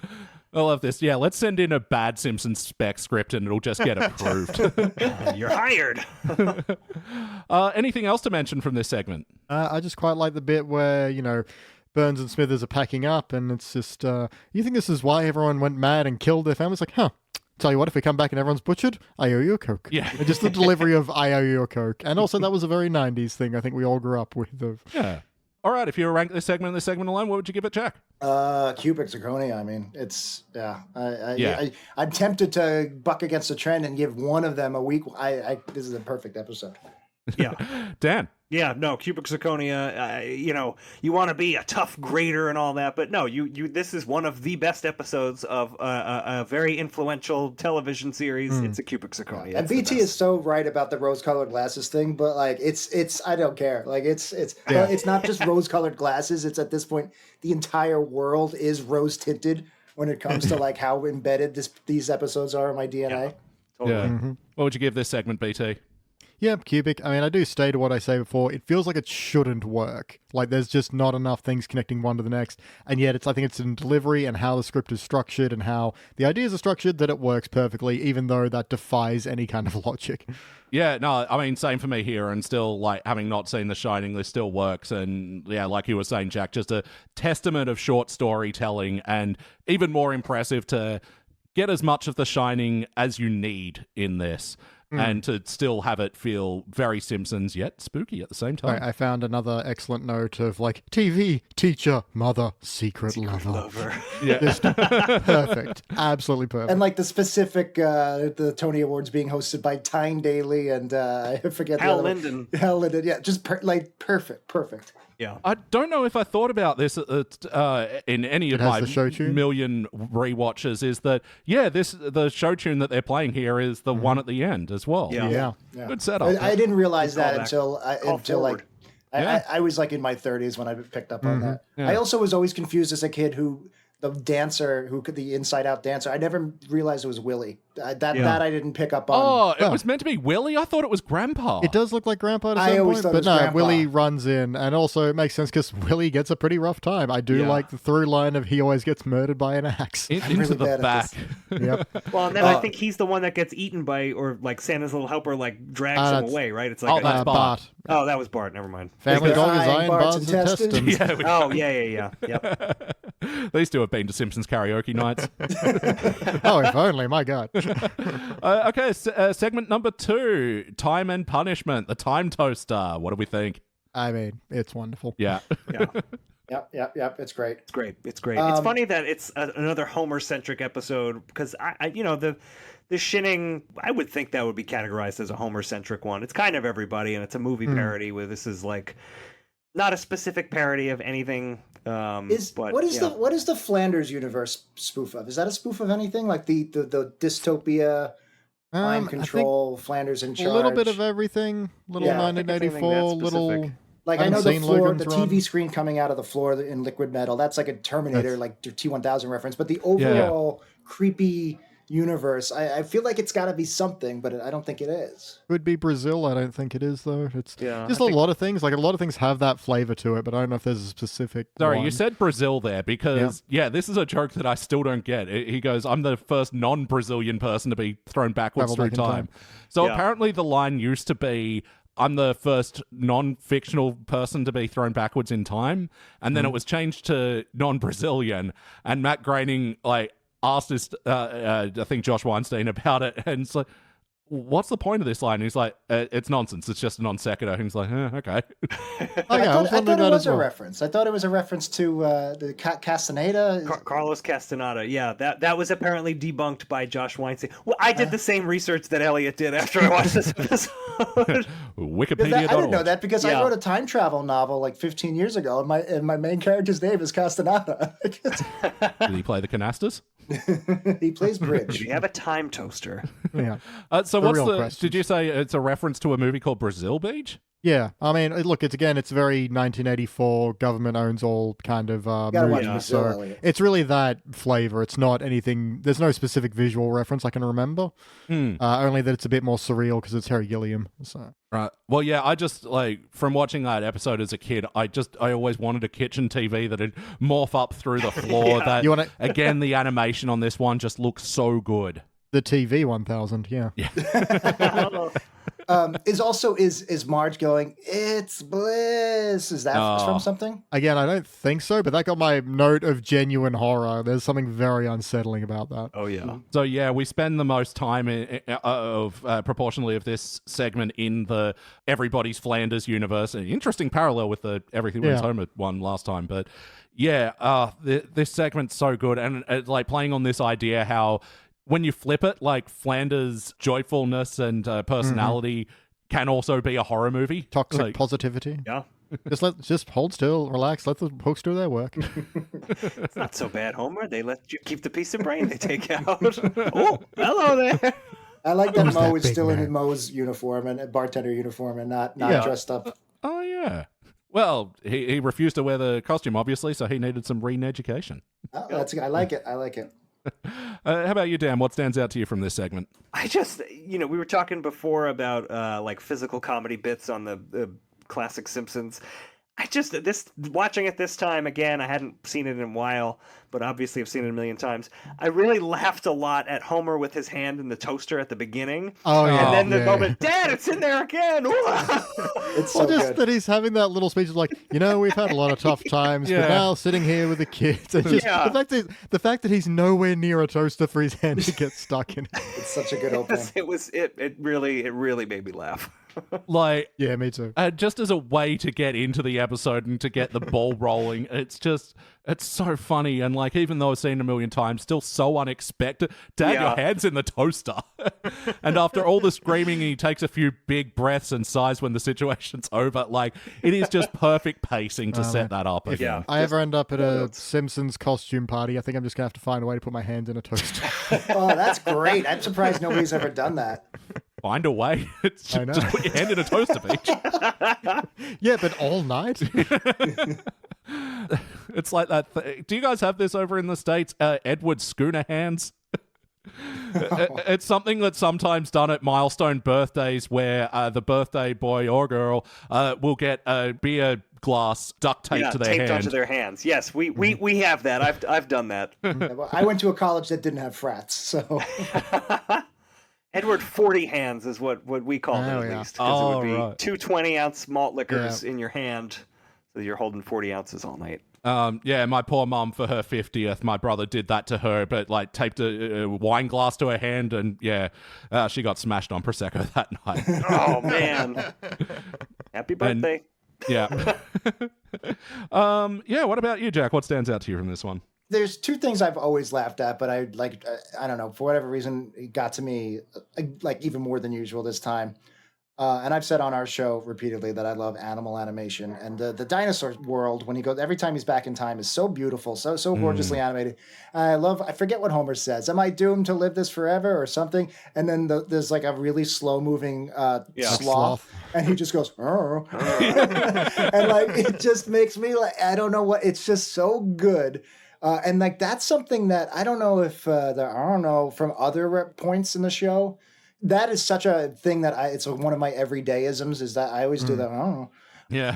love this. Yeah, let's send in a bad Simpsons spec script and it'll just get approved. You're hired. Anything else to mention from this segment? I just quite like the bit where, Burns and Smithers are packing up, and it's just, you think this is why everyone went mad and killed their families? Like, tell you what, if we come back and everyone's butchered, I owe you a Coke. Yeah. And just the delivery of I owe you a Coke. And also that was a very 90s thing I think we all grew up with. Yeah. All right, if you were rank this segment alone, what would you give it, Jack? Cubic zirconia. I mean, it's I'm tempted to buck against the trend and give one of them a week. This is a perfect episode. Yeah. Dan. Yeah, no, cubic zirconia, you want to be a tough grader and all that, but no, this is one of the best episodes of a very influential television series. It's a cubic zirconia. And BT is so right about the rose-colored glasses thing, but like it's I don't care. Like it's not just rose-colored glasses. It's at this point the entire world is rose-tinted when it comes to like how embedded these episodes are in my DNA. Yeah, totally. Yeah. Mm-hmm. What would you give this segment, BT? Yeah, Cubic. I mean, I do stay to what I say before. It feels like it shouldn't work. Like there's just not enough things connecting one to the next. And yet I think it's in delivery and how the script is structured and how the ideas are structured that it works perfectly, even though that defies any kind of logic. Yeah, no, I mean, same for me here, and still, like, having not seen The Shining, this still works, and, yeah, like you were saying, Jack, just a testament of short storytelling, and even more impressive to get as much of The Shining as you need in this. And to still have it feel very Simpsons, yet spooky at the same time. I found another excellent note of like TV, teacher, mother, secret lover. Yeah. Just perfect. Absolutely perfect. And like the specific, the Tony Awards being hosted by Tyne Daly and I forget Hal the other Linden. one. Hal Linden, yeah, just perfect. Yeah. I don't know if I thought about this in any of my million rewatches, is that, the show tune that they're playing here is the one at the end as well. Yeah. Good setup. I didn't realize that until forward. I was like in my 30s when I picked up on that. Yeah. I also was always confused as a kid the Inside Out dancer. I never realized it was Willie. That I didn't pick up on. Oh, it was meant to be Willie? I thought it was Grandpa. It does look like Grandpa to some point, but no, Grandpa. Willie runs in, and also it makes sense because Willie gets a pretty rough time. I do like the through line of he always gets murdered by an axe. Into really the back. Yep. Well, and then I think he's the one that gets eaten by, or like Santa's little helper like drags him away, right? It's like that's Bart. Oh, that was Bart. Never mind. Family dog is iron bars and intestines. Yeah. Yep. These two have been to Simpsons karaoke nights. Oh, if only, my God. Okay, segment number 2, Time and Punishment, the Time Toaster. What do we think? I mean, it's wonderful. Yeah. Yep. It's great. It's great. It's funny that it's another Homer-centric episode because the Shinning, I would think that would be categorized as a Homer-centric one. It's kind of everybody, and it's a movie parody where this is like not a specific parody of anything. What is the Flanders universe spoof of? Is that a spoof of anything? Like the dystopia, mind control, Flanders in charge? A little bit of everything. 1984, little. Like I know the floor, the TV screen coming out of the floor in liquid metal. That's like a Terminator, like T-1000 reference. But the overall creepy universe, I feel like it's got to be something, but I don't think it is. Could be Brazil. I don't think it is though. It's just a lot of things. Like a lot of things have that flavor to it, but I don't know if there's a specific. Sorry, one. You said Brazil there because this is a joke that I still don't get. He goes, "I'm the first non-Brazilian person to be thrown backwards through time." So apparently the line used to be, I'm the first non-fictional person to be thrown backwards in time, and then it was changed to non-Brazilian, and Matt Groening asked this, I think Josh Weinstein about it, and it's like, what's the point of this line? And he's like, it's nonsense. It's just a non sequitur. And he's like, okay. I thought it was a reference. I thought it was a reference to the Castaneda. Carlos Castaneda. Yeah, that was apparently debunked by Josh Weinstein. Well, I did the same research that Elliot did after I watched this episod. Wikipedia. I didn't know that because I wrote a time travel novel like 15 years ago, and my main character's name is Castaneda. Did he play the canastas? He plays bridge. You have a time toaster. Yeah. So did you say it's a reference to a movie called Brazil Beach? Yeah, I mean, look, it's very 1984, government owns all kind of movies, so it's really that flavor. It's not anything, there's no specific visual reference I can remember, only that it's a bit more surreal because it's Terry Gilliam. So. Right. Well, yeah, I just, from watching that episode as a kid, I always wanted a kitchen TV that'd morph up through the floor. Again, the animation on this one just looks so good. The TV 1000, yeah. Is Marge going, "It's bliss"? Is that from something? Again, I don't think so, but that got my note of genuine horror. There's something very unsettling about that. Oh yeah. So yeah, we spend the most time proportionally of this segment in the Everybody's Flanders universe. An interesting parallel with the Everything Wins Homer one last time, but yeah, this segment's so good, and like playing on this idea how when you flip it, like Flanders' joyfulness and personality can also be a horror movie. Toxic positivity. Yeah. Just hold still, relax, let the hooks do their work. It's not so bad, Homer. They let you keep the piece of brain they take out. Oh, hello there. I like that Mo is still in Mo's uniform and bartender uniform and not dressed up. Oh yeah. Well, he refused to wear the costume, obviously, so he needed some re-education. Oh, I like it. I like it. How about you, Dan? What stands out to you from this segment? I just, we were talking before about like physical comedy bits on the classic Simpsons. Watching it this time again, I hadn't seen it in a while, but obviously I've seen it a million times. I really laughed a lot at Homer with his hand in the toaster at the beginning. Oh, yeah. And then the moment, Dad, it's in there again. It's so good. That he's having that little speech of like, we've had a lot of tough times, but now sitting here with the kids. And just the fact that he's nowhere near a toaster for his hand to get stuck in it. It's such a good opening. It really made me laugh. Like, yeah, me too. Just as a way to get into the episode and to get the ball rolling, it's so funny. And like, even though I've seen it a million times, still so unexpected. Dad, your hand's in the toaster. And after all the screaming, he takes a few big breaths and sighs when the situation's over. Like, it is just perfect pacing to set that up. If I ever end up at a Simpsons costume party, I think I'm just going to have to find a way to put my hand in a toaster. Oh, that's great. I'm surprised nobody's ever done that. Find a way. Just put your hand in a toaster, Beach. Yeah, but all night? It's like that. Do you guys have this over in the States? Edward Schooner hands? It's something that's sometimes done at milestone birthdays where the birthday boy or girl will get a beer glass duct taped to their hand. Taped onto their hands. Yes, we have that. I've done that. Well, I went to a college that didn't have frats, so... Edward 40 hands is what we call them, at least. Because it would be two 20-ounce malt liquors in your hand, so you're holding 40 ounces all night. My poor mum, for her 50th, my brother did that to her, but like taped a wine glass to her hand, and she got smashed on Prosecco that night. Oh, man. Happy birthday. What about you, Jack? What stands out to you from this one? There's two things I've always laughed at, but I don't know, for whatever reason, it got to me like even more than usual this time. And I've said on our show repeatedly that I love animal animation, and the dinosaur world, when he goes, every time he's back in time, is so beautiful, so gorgeously animated. I forget what Homer says. Am I doomed to live this forever or something? And then there's like a really slow moving sloth, and he just goes, and like, it just makes me like, I don't know what, it's just so good. And like, that's something that I don't know if from other points in the show, that is such a thing that it's one of my everydayisms, is that I always do that. I don't know. Yeah.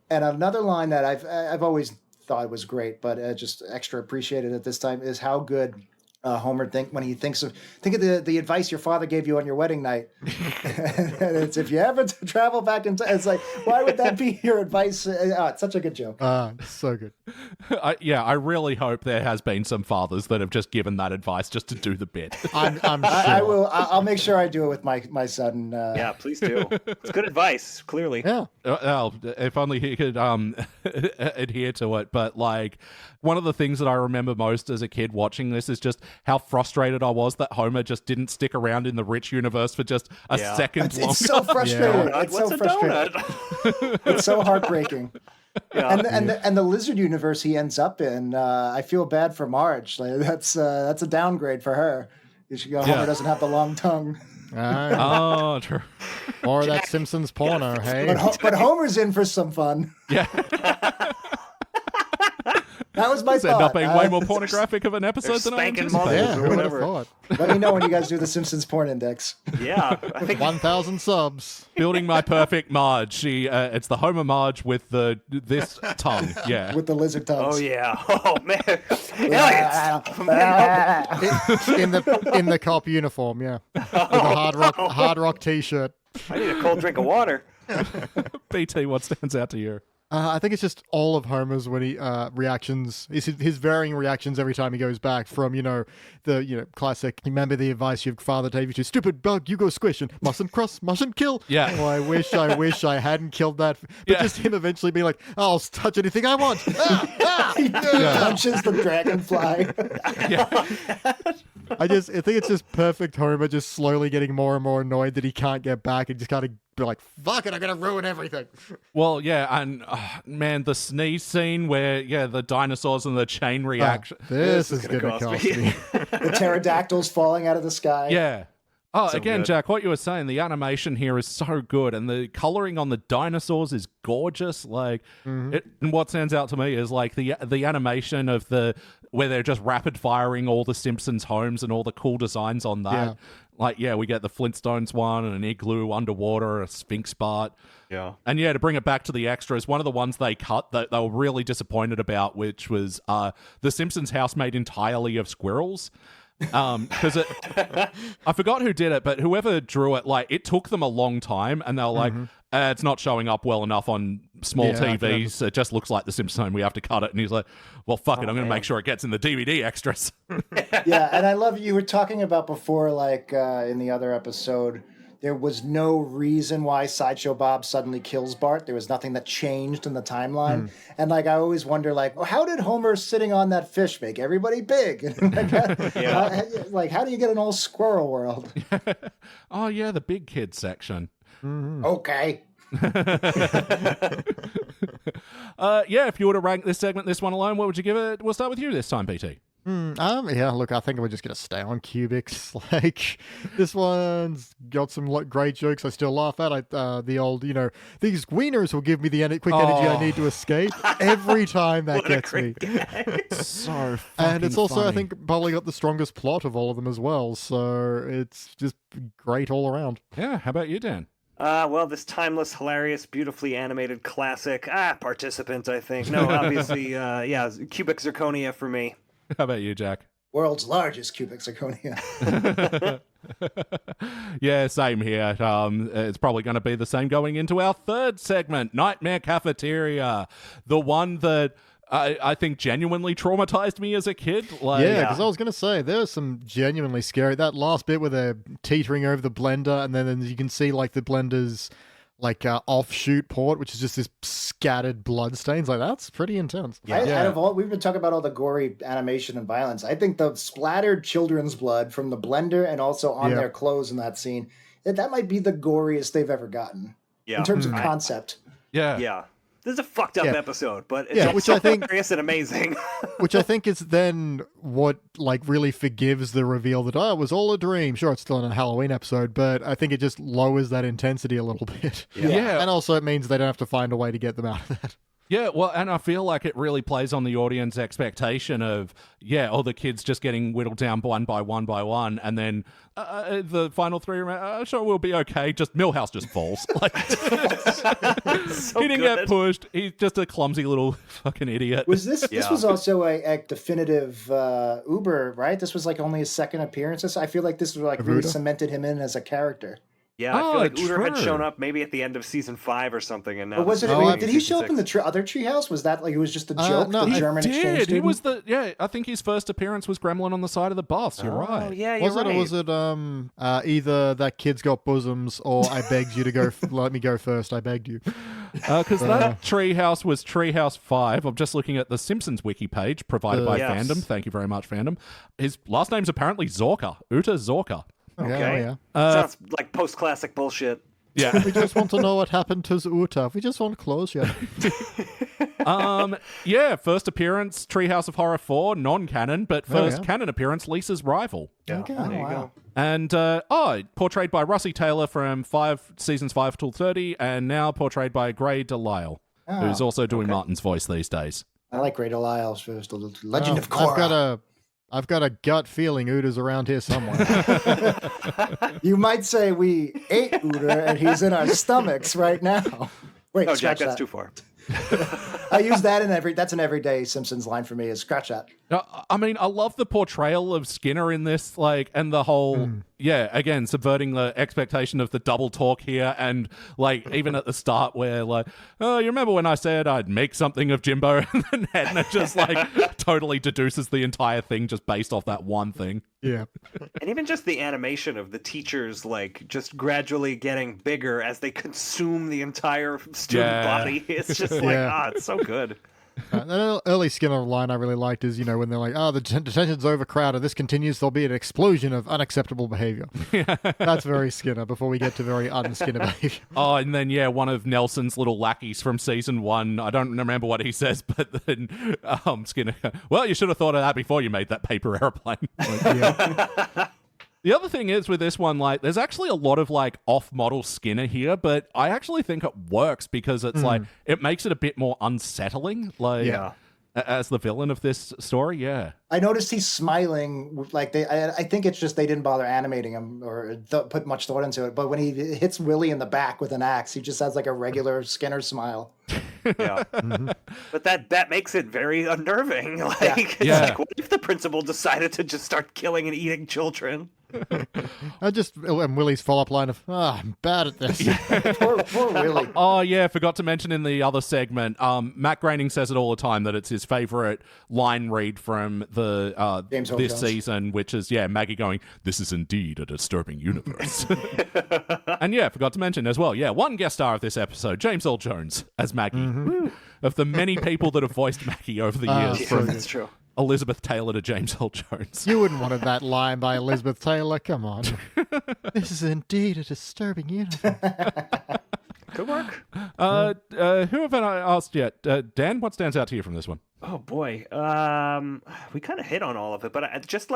And another line that I've always thought was great, but just extra appreciated at this time, is how good Homer think of the advice your father gave you on your wedding night. And it's, if you ever travel back in time, it's like, why would that be your advice? It's such a good joke. So good. I really hope there has been some fathers that have just given that advice just to do the bit. I'm sure. I will. I'll make sure I do it with my son. Yeah, please do. It's good advice, clearly. Yeah. If only he could adhere to it. But like, one of the things that I remember most as a kid watching this is just how frustrated I was that Homer just didn't stick around in the rich universe for just a second longer. It's so frustrating. Yeah. It's so frustrating. It's so heartbreaking. Yeah. And the lizard universe he ends up in, I feel bad for Marge. Like, that's a downgrade for her. Homer doesn't have the long tongue. Oh, true. Or that Simpsons porno, hey? But Homer's in for some fun. Yeah. That was my thought. End up being way more pornographic of an episode than I anticipated. Or whatever. Let me know when you guys do the Simpsons porn index. Yeah, I think 1,000 subs. Building my perfect Marge. It's the Homer Marge with this tongue. Yeah, with the lizard tongues. Oh yeah. Oh man. in the cop uniform. Yeah, with a hard rock T-shirt. I need a cold drink of water. BT, what stands out to you? I think it's just all of Homer's when he reactions, his varying reactions every time he goes back from, the classic, remember the advice your father gave you to, stupid bug, you go squish, and mustn't cross, mustn't kill. Yeah. Oh, I wish I hadn't killed that. But just him eventually being like, I'll touch anything I want. He punches the dragonfly. I think it's just perfect Homer just slowly getting more and more annoyed that he can't get back and just kind of be like, fuck it, I'm going to ruin everything. Well, yeah, and man, the sneeze scene where, the dinosaurs and the chain reaction. This is going to cost me. The pterodactyls falling out of the sky. Yeah. Oh, So again, good. Jack, what you were saying, the animation here is so good, and the coloring on the dinosaurs is gorgeous. Like, and what stands out to me is like the animation of where they're just rapid firing all the Simpsons homes and all the cool designs on that. Yeah. Like, we get the Flintstones one and an igloo underwater, a Sphinx part. Yeah. And to bring it back to the extras, one of the ones they cut that they were really disappointed about, which was the Simpsons house made entirely of squirrels. Because I forgot who did it, but whoever drew it, like, it took them a long time, and they were like, it's not showing up well enough on small TVs. It just looks like the Simpsons home. We have to cut it. And he's like, well, fuck it. I'm going to make sure it gets in the DVD extras. Yeah, and I love you were talking about before, like in the other episode, there was no reason why Sideshow Bob suddenly kills Bart. There was nothing that changed in the timeline. And like I always wonder, like, well, how did Homer sitting on that fish make everybody big? Like, how do you get an old squirrel world? Oh, yeah, the big kid section. Okay. If you were to rank this segment, this one alone, what would you give it? We'll start with you this time, PT. Look, I think we're just going to stay on Cubics. Like, this one's got some great jokes I still laugh at. The old, these wieners will give me the quick energy I need to escape. Every time that gets me. So fucking And it's also, funny. I think, probably got the strongest plot of all of them as well. So it's just great all around. Yeah, how about you, Dan? Well, this timeless, hilarious, beautifully animated classic. Participant, I think. No, obviously, cubic zirconia for me. How about you, Jack? World's largest cubic zirconia. Yeah, same here. It's probably going to be the same going into our third segment, Nightmare Cafeteria. The one that I think genuinely traumatized me as a kid. Because I was going to say, there's some genuinely scary. That last bit where they're teetering over the blender, and then you can see like the blender's like offshoot port, which is just this scattered blood stains. Like, that's pretty intense. Out of all, we've been talking about all the gory animation and violence. I think the splattered children's blood from the blender and also on their clothes in that scene, that might be the goriest they've ever gotten in terms of concept. Yeah. This is a fucked up episode, but it's which so I think hilarious and amazing. Which I think is then what like really forgives the reveal that it was all a dream. Sure, it's still in a Halloween episode, but I think it just lowers that intensity a little bit. Yeah. And also it means they don't have to find a way to get them out of that. Yeah, well, and I feel like it really plays on the audience expectation of, all the kids just getting whittled down one by one, and then the final three, sure, we'll be okay, just Milhouse just falls. Like, So he didn't get pushed, he's just a clumsy little fucking idiot. Was this was also a definitive Uber, right? This was like only his second appearance. I feel like this was like really cemented him in as a character. Yeah, I feel like Uter had shown up maybe at the end of season 5 or something, and now. Or was it? Did he show up in the other treehouse? Was that like it was just a joke? No, the German exchange student? He was I think his first appearance was Gremlin on the side of the bus. You're right. Oh, yeah, you're right. Or was it either that kid's got bosoms or I begged you to go? Let me go first. I begged you. Because that treehouse was Treehouse 5. I'm just looking at the Simpsons wiki page provided by Fandom. Thank you very much, Fandom. His last name's apparently Zorka. Uta Zorka. Okay. Sounds like post-classic bullshit. Yeah. We just want to know what happened to Uta. We just want closure. First appearance, Treehouse of Horror 4, non-canon, but first canon appearance, Lisa's rival. Yeah. Okay. There you go. And portrayed by Russie Taylor from seasons 5 till 30, and now portrayed by Gray Delisle, who's also doing Martin's voice these days. I like Ray Delisle's first, the Legend of Korra. I've got a gut feeling Uda's around here somewhere. You might say we ate Uda and he's in our stomachs right now. Wait, No, Jack, scratch that's that. too far. I use that that's an everyday Simpsons line for me, is scratch that. I mean, I love the portrayal of Skinner in this, like, and the whole, again, subverting the expectation of the double talk here, and, like, even at the start where, like, oh, you remember when I said I'd make something of Jimbo? And then Edna just, like, totally deduces the entire thing just based off that one thing. Yeah. And even just the animation of the teachers, like, just gradually getting bigger as they consume the entire student body. It's just like, it's so good. An early Skinner line I really liked is, when they're like, the detention's overcrowded, this continues, there'll be an explosion of unacceptable behavior. That's very Skinner before we get to very un-Skinner behavior. Oh, and then, one of Nelson's little lackeys from season 1, I don't remember what he says, but then Skinner, well, you should have thought of that before you made that paper airplane. The other thing is with this one, like, there's actually a lot of, like, off-model Skinner here, but I actually think it works because it's, like, it makes it a bit more unsettling, like, as the villain of this story, I noticed he's smiling, like, I think it's just they didn't bother animating him or put much thought into it, but when he hits Willie in the back with an axe, he just has, like, a regular Skinner smile. Yeah. But that makes it very unnerving. Like, it's like, what if the principal decided to just start killing and eating children? And Willie's follow-up line of, I'm bad at this. Poor Willie. Oh, yeah, forgot to mention in the other segment, Matt Groening says it all the time that it's his favorite line read from the this season, which is, Maggie going, this is indeed a disturbing universe. And forgot to mention as well, one guest star of this episode, James Earl Jones as Maggie. Of the many people that have voiced Maggie over the years. That's true. Elizabeth Taylor to James Earl Jones. You wouldn't want that line by Elizabeth Taylor. Come on. This is indeed a disturbing universe. Good work. Who haven't I asked yet? Dan, what stands out to you from this one? Oh boy, we kind of hit on all of it, but just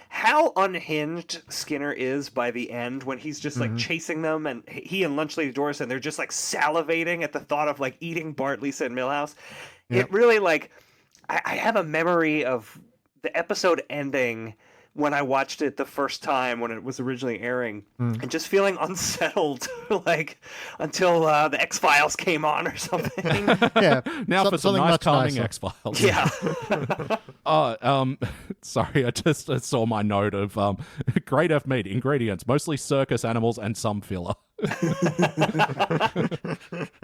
how unhinged Skinner is by the end when he's just like chasing them, and he and Lunch Lady Doris, and they're just like salivating at the thought of like eating Bart, Lisa, and Milhouse. Yep. It really like I have a memory of the episode ending when I watched it the first time when it was originally airing, and just feeling unsettled, like until the X-Files came on or something. Now for some nice calming X-Files. Yeah. Sorry, I just saw my note of great F meat ingredients, mostly circus animals and some filler.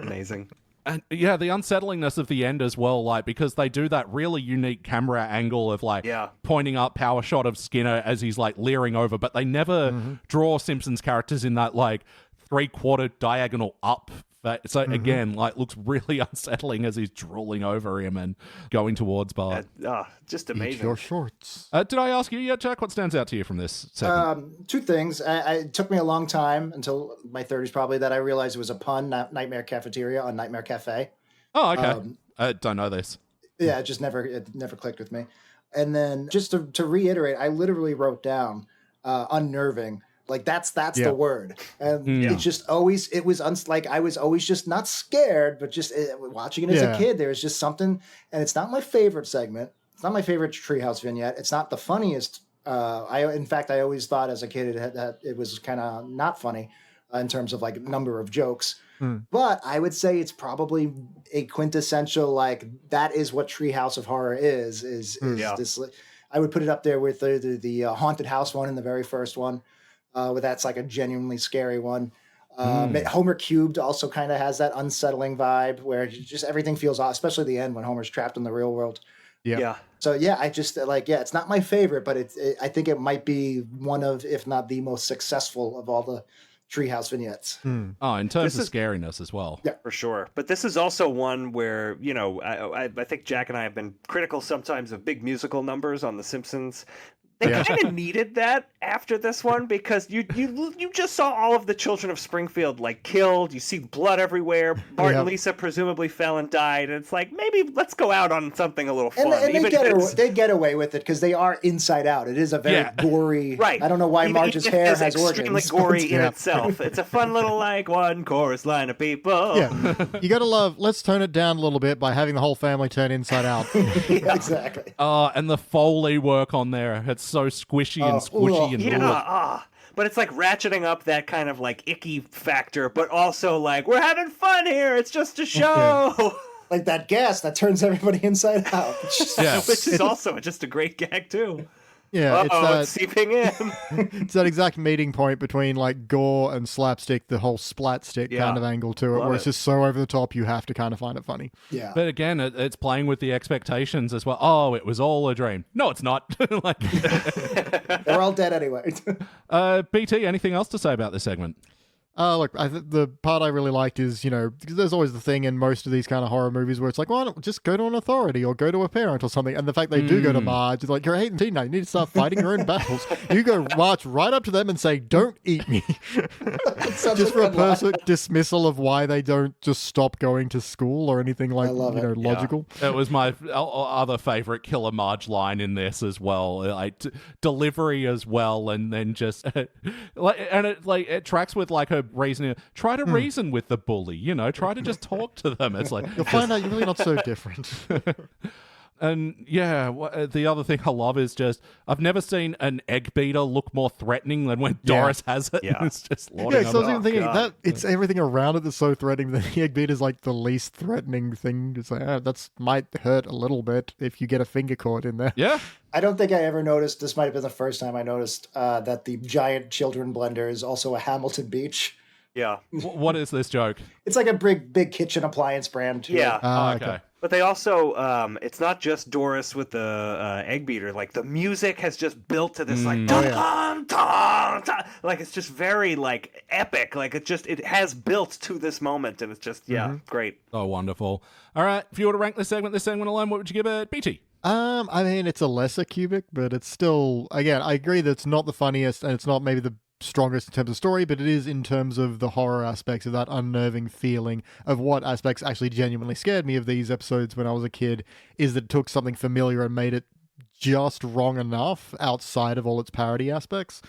Amazing. And the unsettlingness of the end as well, like, because they do that really unique camera angle of like pointing up power shot of Skinner as he's like leering over, but they never draw Simpsons characters in that like 3/4 diagonal up. So again, like, looks really unsettling as he's drooling over him and going towards Bart. Just amazing. Eat your shorts. Did I ask you yet, Jack? What stands out to you from this segment? Two things. It took me a long time, until my 30s probably, that I realized it was a pun, Nightmare Cafeteria on Nightmare Cafe. Oh, okay. I don't know this. Yeah, it never clicked with me. And then just to reiterate, I literally wrote down unnerving. Like that's the word. And it just always, it was like I was always just not scared, but just watching it as a kid, there was just something, and it's not my favorite segment. It's not my favorite Treehouse vignette. It's not the funniest. In fact, I always thought as a kid it was kind of not funny in terms of like number of jokes. But I would say it's probably a quintessential, like, that is what Treehouse of Horror is this. I would put it up there with the haunted house one in the very first one. Where that's like a genuinely scary one. Homer Cubed also kind of has that unsettling vibe where just everything feels off, especially the end when Homer's trapped in the real world. Yeah. So I just it's not my favorite, but I think it might be one of, if not the most successful of all the Treehouse vignettes. Oh, in terms of scariness as well. Yeah, for sure. But this is also one where, I think Jack and I have been critical sometimes of big musical numbers on The Simpsons. They kind of needed that after this one, because you just saw all of the children of Springfield like killed. You see blood everywhere. Bart and Lisa presumably fell and died. And it's like, maybe let's go out on something a little fun. And they get away with it because they are Inside Out. It is a very gory. Right. I don't know why Marge's hair has organs. Extremely gory in itself. It's a fun little like one chorus line of people. Yeah. You gotta love. Let's tone it down a little bit by having the whole family turn inside out. Exactly. And the Foley work on there. It's so squishy and squishy and but it's like ratcheting up that kind of like icky factor, but also like, we're having fun here, it's just a show. Like that gas that turns everybody inside out. Yeah. Which is also just a great gag, too. Yeah, it's seeping in. It's that exact meeting point between like gore and slapstick, the whole splat stick kind of angle to it, where it's just so over the top you have to kind of find it funny. Yeah. But again, it's playing with the expectations as well. Oh, it was all a dream. No, it's not. Like, they're all dead anyway. BT, anything else to say about this segment? Look, the part I really liked is, because there's always the thing in most of these kind of horror movies where it's like, why not just go to an authority or go to a parent or something? And the fact they do go to Marge, it's like, you're 18 now, you need to start fighting your own battles. You go march right up to them and say, don't eat me. Just for a perfect dismissal of why they don't just stop going to school or anything like, logical. Yeah. It was my other favorite Killer Marge line in this as well. Like, delivery as well, and then just, it tracks with like her reasoning. Try to reason with the bully, try to just talk to them. It's like you'll find out you're really not so different. And the other thing I love is just I've never seen an egg beater look more threatening than when Doris has it. Yeah. It's just lauding so I was even thinking that it's everything around it that's so threatening that the egg beater is like the least threatening thing. It's like, that's might hurt a little bit if you get a finger caught in there. Yeah. I don't think I ever noticed, this might have been the first time I noticed that the giant children blender is also a Hamilton Beach. Yeah. What is this joke? It's like a big kitchen appliance brand. Yeah. Okay. But they also, it's not just Doris with the egg beater. Like, the music has just built to this, like, dun, dun, dun. Like, it's just very, like, epic. Like, it has built to this moment, and it's just, great. Oh, wonderful. All right, if you were to rank this segment alone, what would you give it, BT? I mean, it's a lesser cubic, but it's still, again, I agree that it's not the funniest, and it's not maybe the strongest in terms of story, but it is in terms of the horror aspects of that unnerving feeling of what aspects actually genuinely scared me of these episodes when I was a kid, is that it took something familiar and made it just wrong enough outside of all its parody aspects.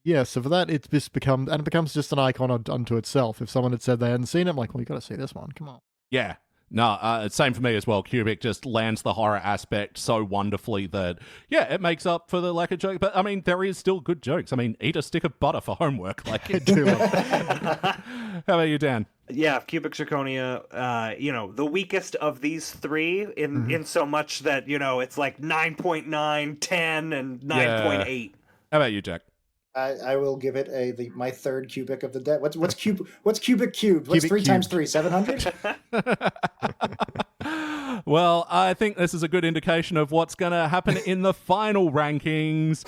Yeah, so for that, it becomes just an icon unto itself. If someone had said they hadn't seen it, I'm like, well, you got to see this one. Come on. Yeah. No, same for me as well. Cubic just lands the horror aspect so wonderfully that, it makes up for the lack of joke. But, I mean, there is still good jokes. I mean, eat a stick of butter for homework. Like, How about you, Dan? Yeah, Cubic Zirconia, the weakest of these three in so much that, it's like 9.9, 10, and 9.8. How about you, Jack? I will give it my third cubic of the day. What's cubic cubed? What's 3 times 3? 700? Well, I think this is a good indication of what's going to happen in the final rankings.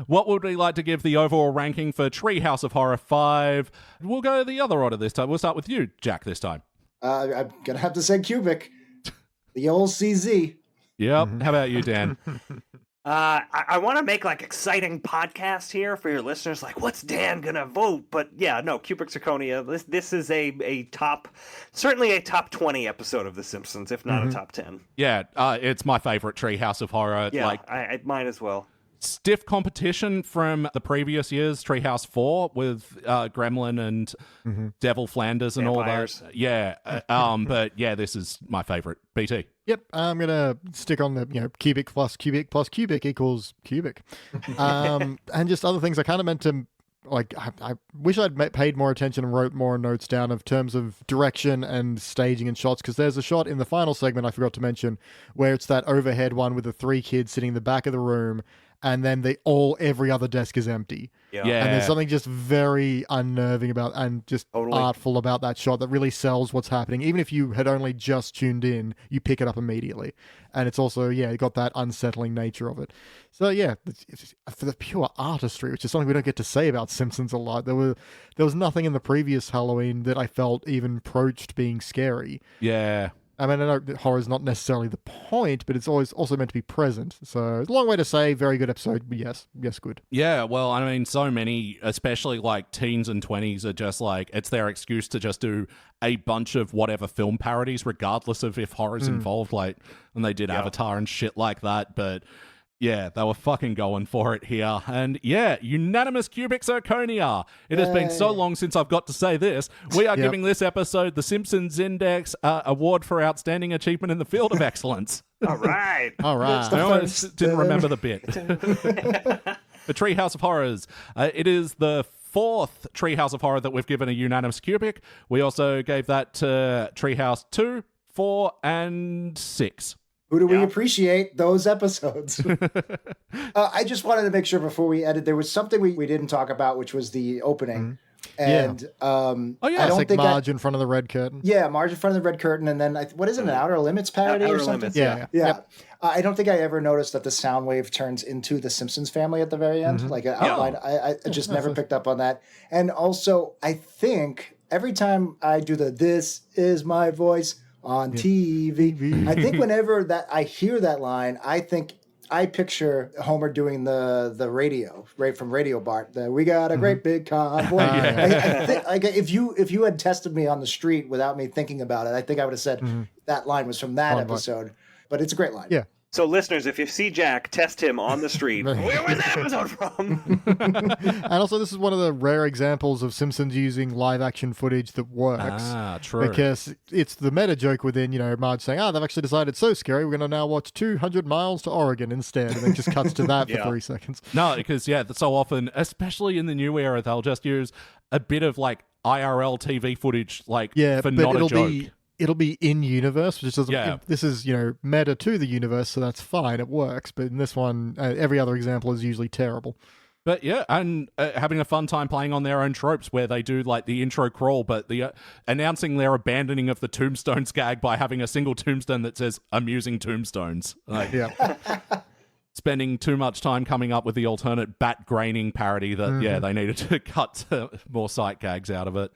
What would we like to give the overall ranking for Treehouse of Horror 5? We'll go the other order this time. We'll start with you, Jack, this time. I'm going to have to say cubic. The old CZ. Yep. How about you, Dan? I want to make like exciting podcast here for your listeners. Like, what's Dan gonna vote? But Cubic Zirconia. This is a top, certainly a top 20 episode of The Simpsons, if not a top 10. Yeah, it's my favorite Treehouse of Horror. Yeah, I mine as well. Stiff competition from the previous years, Treehouse 4 with Gremlin and Devil Flanders and Vampires. all that. Yeah, but this is my favorite. BT. Yep, I'm going to stick on the, cubic plus cubic plus cubic equals cubic. And just other things I kind of meant to, like, I wish I'd paid more attention and wrote more notes down of terms of direction and staging and shots, because there's a shot in the final segment I forgot to mention where it's that overhead one with the 3 kids sitting in the back of the room, and then every other desk is empty. Yeah. And there's something just very unnerving about and just artful about that shot that really sells what's happening. Even if you had only just tuned in, you pick it up immediately. And it's also, got that unsettling nature of it. So, it's for the pure artistry, which is something we don't get to say about Simpsons a lot. There was nothing in the previous Halloween that I felt even approached being scary. Yeah. I mean, I know horror is not necessarily the point, but it's always also meant to be present. So it's a long way to say very good episode, but yes, good. Yeah, well, I mean, so many, especially like teens and 20s, are just like, it's their excuse to just do a bunch of whatever film parodies, regardless of if horror's involved, like when they did Avatar and shit like that. But yeah, they were fucking going for it here. And unanimous Cubic Zirconia. It has been so long since I've got to say this. We are giving this episode the Simpsons Index Award for Outstanding Achievement in the Field of Excellence. All right. All right. I almost didn't remember the bit. The Treehouse of Horrors. It is the 4th Treehouse of Horror that we've given a unanimous cubic. We also gave that to Treehouse 2, 4, and 6. Who do we appreciate? Those episodes. I just wanted to make sure before we ended, there was something we didn't talk about, which was the opening. And I don't think Marge in front of the red curtain. Yeah, Marge in front of the red curtain, and then what is it, an Outer Limits parody or something? Limits, yeah. I don't think I ever noticed that the sound wave turns into the Simpsons family at the very end, like an outline. I just never picked up on that. And also, I think every time I do "This is my voice" on TV, I think whenever that I hear that line, I picture Homer doing the radio, right from Radio Bart. We got a great big convoy. I think, like, if you had tested me on the street without me thinking about it, I think I would have said that line was from that episode. But it's a great line. Yeah. So, listeners, if you see Jack, test him on the street. Where was that episode from? And also, this is one of the rare examples of Simpsons using live-action footage that works. Ah, true. Because it's the meta joke within, Marge saying, they've actually decided it's so scary, we're going to now watch 200 Miles to Oregon instead. And then just cuts to that for 3 seconds. No, because, so often, especially in the new era, they'll just use a bit of, like, IRL TV footage, like, for not a joke. It'll be in universe, which doesn't. This is meta to the universe, so that's fine. It works. But in this one, every other example is usually terrible. But and having a fun time playing on their own tropes, where they do like the intro crawl, but the announcing their abandoning of the tombstones gag by having a single tombstone that says "amusing tombstones." Like, spending too much time coming up with the alternate bat graining parody that they needed to cut more sight gags out of it.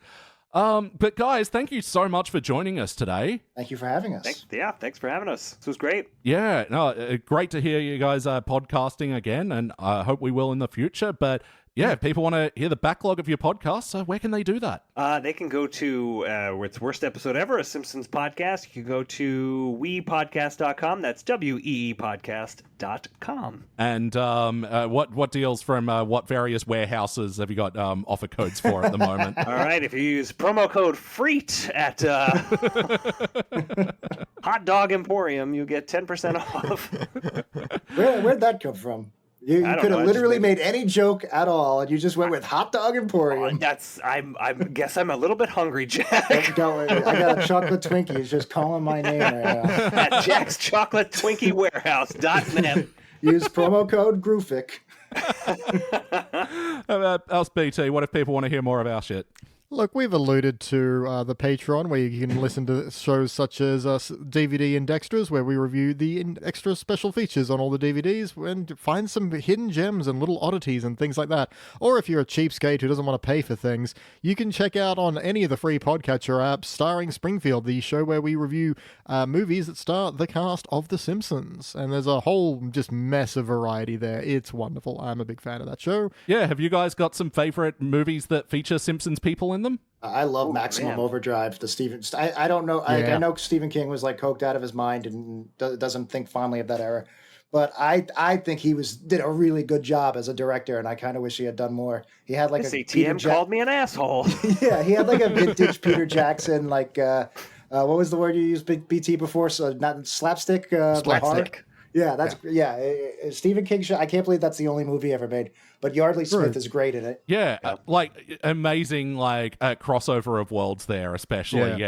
But guys, thank you so much for joining us today. Thank you for having us. Thanks for having us. This was great. Yeah, no, great to hear you guys podcasting again, and I hope we will in the future. But if people want to hear the backlog of your podcast, where can they do that? They can go to its worst episode ever, a Simpsons podcast. You can go to weepodcast.com. That's weepodcast.com. And what deals from what various warehouses have you got offer codes for at the moment? All right, if you use promo code FREET at Hot Dog Emporium, you get 10% off. Where'd that come from? You could have literally made any joke at all, and you just went with Hot Dog Emporium. I guess I'm a little bit hungry, Jack. I got a chocolate Twinkie. It's just calling my name right now. At Jack's Chocolate Twinkie Warehouse.net. Use promo code GRUFIC. How about us, BT? What if people want to hear more of our shit? Look, we've alluded to the Patreon, where you can listen to shows such as DVD and Extras, where we review the extra special features on all the DVDs and find some hidden gems and little oddities and things like that. Or if you're a cheapskate who doesn't want to pay for things, you can check out on any of the free podcatcher apps starring Springfield, the show where we review movies that star the cast of The Simpsons. And there's a whole just mess of variety there. It's wonderful. I'm a big fan of that show. Yeah, have you guys got some favorite movies that feature Simpsons people in them? I love Maximum Overdrive. The Stephen. I don't know. I know Stephen King was like coked out of his mind and doesn't think fondly of that era, but I think he did a really good job as a director, and I kind of wish he had done more. He had like ATM called me an asshole. Yeah, he had like a vintage Peter Jackson, like what was the word you used, BT, before? So not slapstick. Slapstick. Yeah, that's Stephen King show. I can't believe that's the only movie he ever made. But Yardley Smith is great in it. Yeah, like amazing, like crossover of worlds there, especially.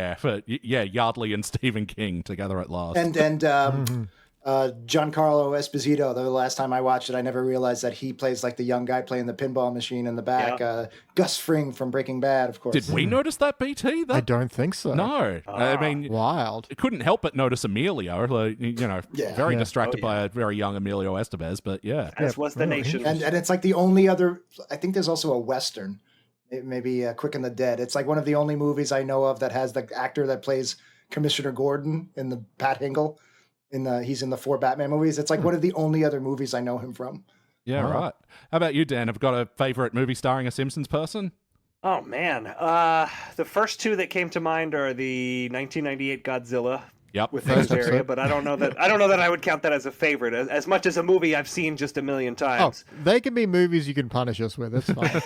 Yardley and Stephen King together at last. And Giancarlo Esposito. The last time I watched it, I never realized that he plays like the young guy playing the pinball machine in the back. Yeah. Gus Fring from Breaking Bad, of course. Did we notice that, BT? I don't think so. No, I mean, wild. Couldn't help but notice Emilio. Like, very distracted by a very young Emilio Estevez. But as was the nation. And it's like the only other. I think there's also a Western. Maybe Quick and the Dead. It's like one of the only movies I know of that has the actor that plays Commissioner Gordon in the Pat Hingle. He's in the 4 Batman movies. It's like one of the only other movies I know him from. Yeah, right. How about you, Dan? Have you got a favorite movie starring a Simpsons person? Oh man, the first 2 that came to mind are the 1998 Godzilla. Yep. With area, but I don't know that I would count that as a favorite, as much as a movie I've seen just a million times. Oh, they can be movies you can punish us with. It's fine.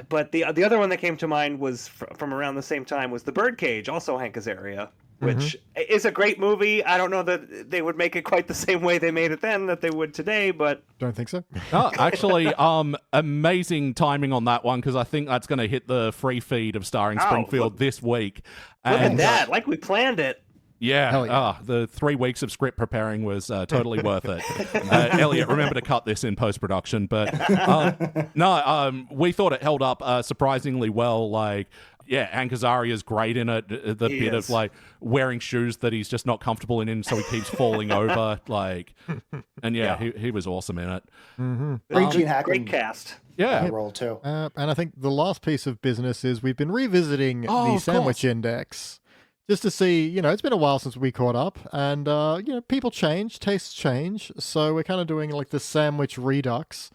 But the other one that came to mind was from around the same time was The Birdcage, also Hank Azaria. which is a great movie. I don't know that they would make it quite the same way they made it then that they would today, but... Don't think so. Oh, actually, amazing timing on that one, because I think that's going to hit the free feed of Starring Springfield this week. Look at that, like we planned it. Yeah, the 3 weeks of script preparing was totally worth it. Elliot, remember to cut this in post-production. But we thought it held up surprisingly well. Like, Hank Azaria's great in it. The bit of like wearing shoes that he's just not comfortable in, so he keeps falling over. Like, and he was awesome in it. Great Gene Hackman. Great cast. Yeah, role too. And I think the last piece of business is we've been revisiting the Sandwich Index. Just to see, it's been a while since we caught up, and, people change, tastes change, so we're kind of doing, like, the sandwich redux.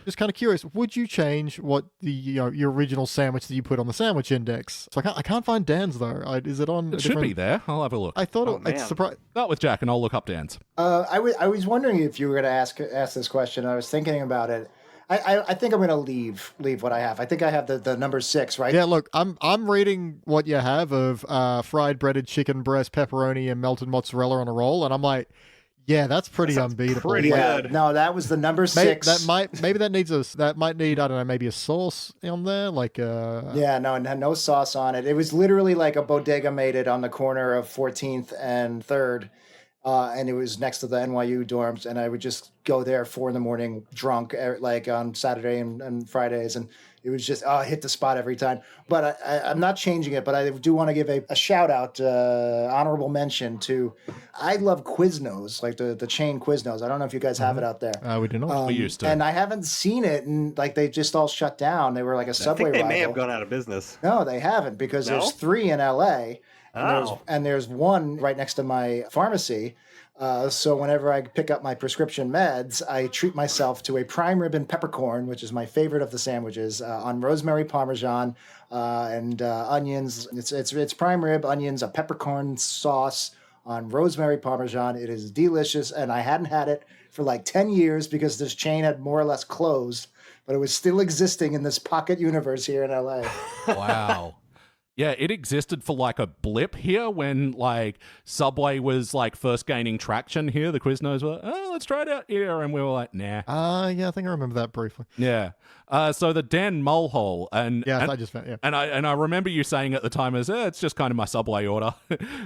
Just kind of curious, would you change what the, your original sandwich that you put on the Sandwich Index? So I can't find Dan's, though. Is it on? It should be there. I'll have a look. I thought it's surprised. Start with Jack, and I'll look up Dan's. I was wondering if you were going to ask this question. I was thinking about it. I think I'm going to leave what I have. I think I have the number 6, right? Yeah, look, I'm reading what you have of fried breaded chicken breast, pepperoni, and melted mozzarella on a roll, and I'm like, yeah, that's pretty unbeatable. Pretty good. No, that was the number 6. That might need I don't know, maybe a sauce on there, like Yeah, no sauce on it. It was literally like a bodega made it on the corner of 14th and 3rd. And it was next to the NYU dorms, and I would just go there 4 a.m. drunk, like on Saturday and Fridays, and it was just hit the spot every time. But I'm not changing it, but I do want to give a shout out, honorable mention to, I love Quiznos, like the chain Quiznos. I don't know if you guys have it out there. We do not. We used to. And I haven't seen it, and like they just all shut down. They were like a Subway rival. I think they may have gone out of business. No, they haven't, because there's 3 in LA. And there's one right next to my pharmacy. So whenever I pick up my prescription meds, I treat myself to a prime rib and peppercorn, which is my favorite of the sandwiches, on rosemary parmesan and onions. It's prime rib, onions, a peppercorn sauce on rosemary parmesan. It is delicious, and I hadn't had it for like 10 years because this chain had more or less closed, but it was still existing in this pocket universe here in LA. Wow. Yeah, it existed for like a blip here when like Subway was like first gaining traction here. The Quiznos were, let's try it out here. And we were like, nah. Yeah, I think I remember that briefly. Yeah. So the Dan Mulhall. I just found, yeah. And I remember you saying at the time as, it's just kind of my Subway order.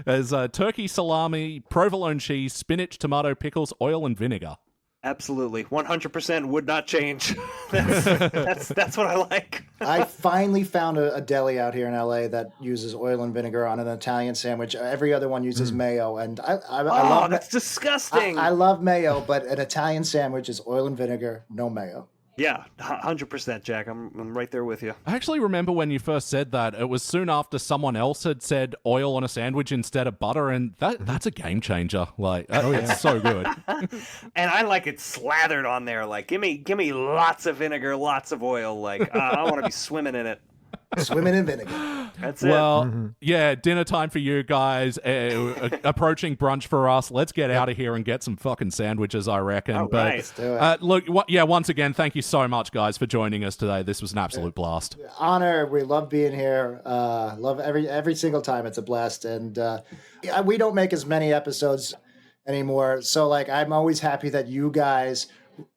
As turkey, salami, provolone cheese, spinach, tomato, pickles, oil, and vinegar. Absolutely. 100% would not change. That's what I like. I finally found a deli out here in LA that uses oil and vinegar on an Italian sandwich. Every other one uses mayo, and I love that's disgusting. I love mayo, but an Italian sandwich is oil and vinegar, no mayo. Yeah, 100%, Jack. I'm right there with you. I actually remember when you first said that. It was soon after someone else had said oil on a sandwich instead of butter, and that's a game changer. Like, it's so good. And I like it slathered on there. Like, give me lots of vinegar, lots of oil. Like, I want to be swimming in it. Swimming in vinegar. That's it. Well, yeah, dinner time for you guys. Approaching brunch for us. Let's get out of here and get some fucking sandwiches, I reckon. All but right. Let's do it. Look, once again, thank you so much, guys, for joining us today. This was an absolute blast. Honor. We love being here. Love every single time. It's a blast. And we don't make as many episodes anymore. So, like, I'm always happy that you guys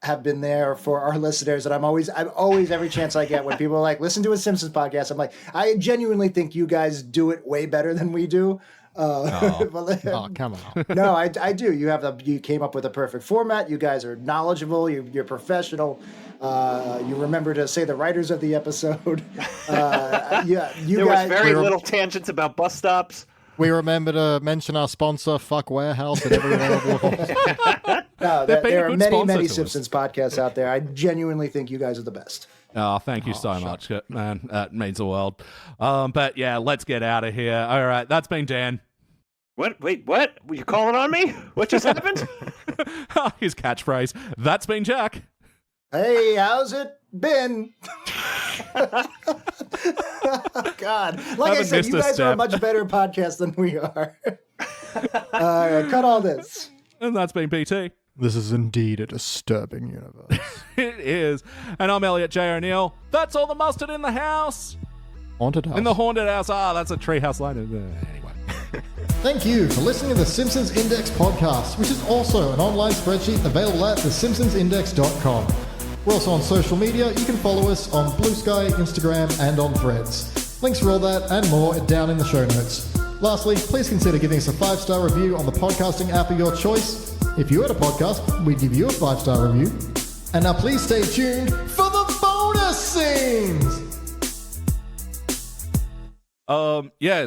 have been there for our listeners, and I'm always every chance I get when people are like, listen to a Simpsons podcast, I'm like, I genuinely think you guys do it way better than we do. Come on. No, I do. You came up with a perfect format. You guys are knowledgeable. You're professional. You remember to say the writers of the episode. There was very little tangents about bus stops. We remember to mention our sponsor, Fuck Warehouse, and every available. No, there are many Simpsons podcasts out there. I genuinely think you guys are the best. Oh, thank you so much, man. That means the world. But yeah, let's get out of here. All right, that's been Dan. What? Wait, what? Were you calling on me? What just happened? His catchphrase. That's been Jack. Hey, how's it been? God. Like I said, you guys are a much better podcast than we are. Cut all this. And that's been PT. This is indeed a disturbing universe. It is. And I'm Elliot Jay O'Neill. That's all the mustard in the house. Haunted house. In the haunted house. That's a treehouse line. Anyway. Thank you for listening to the Simpsons Index podcast, which is also an online spreadsheet available at thesimpsonsindex.com. We're also on social media. You can follow us on Blue Sky, Instagram, and on Threads. Links for all that and more are down in the show notes. Lastly, please consider giving us a 5-star review on the podcasting app of your choice. If you had a podcast, we'd give you a 5-star review. And now please stay tuned for the bonus scenes!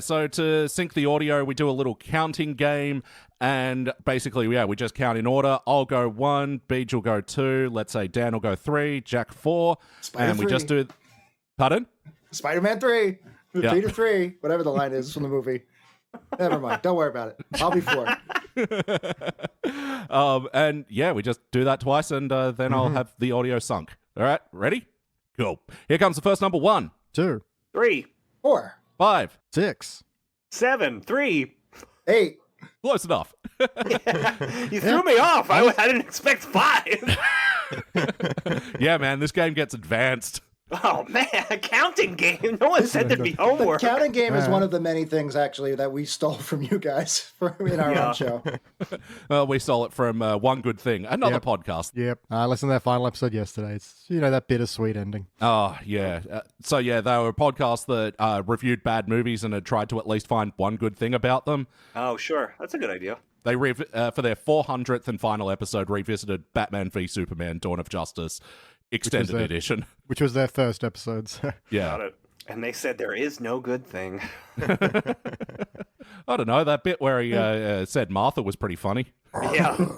So to sync the audio, we do a little counting game, and basically, we just count in order. I'll go 1, Beej will go 2, let's say Dan will go 3, Jack 4, and we just do... Pardon? Spider-Man 3, Yeah. Peter 3, whatever the line is from the movie. Never mind, don't worry about it. I'll be 4. We just do that twice, and then I'll have the audio sunk. All right, ready? Cool. Here comes the first number. 1, 2, 3, 4, 5, 6, 7, 3. 8. Close enough. You threw me off. I didn't expect 5. Yeah, man, this game gets advanced. Oh, man, a counting game. No one said there'd be The homework. counting game is one of the many things, actually, that we stole from you guys in our own show. We stole it from One Good Thing, another podcast. Yep. I listened to their final episode yesterday. It's, that bittersweet ending. Oh, yeah. They were a podcast that reviewed bad movies and had tried to at least find one good thing about them. Oh, sure. That's a good idea. They, for their 400th and final episode, revisited Batman v Superman, Dawn of Justice, Extended Edition. Which was their first episode. So. Yeah. Got it. And they said there is no good thing. I don't know, that bit where he said Martha was pretty funny. Yeah.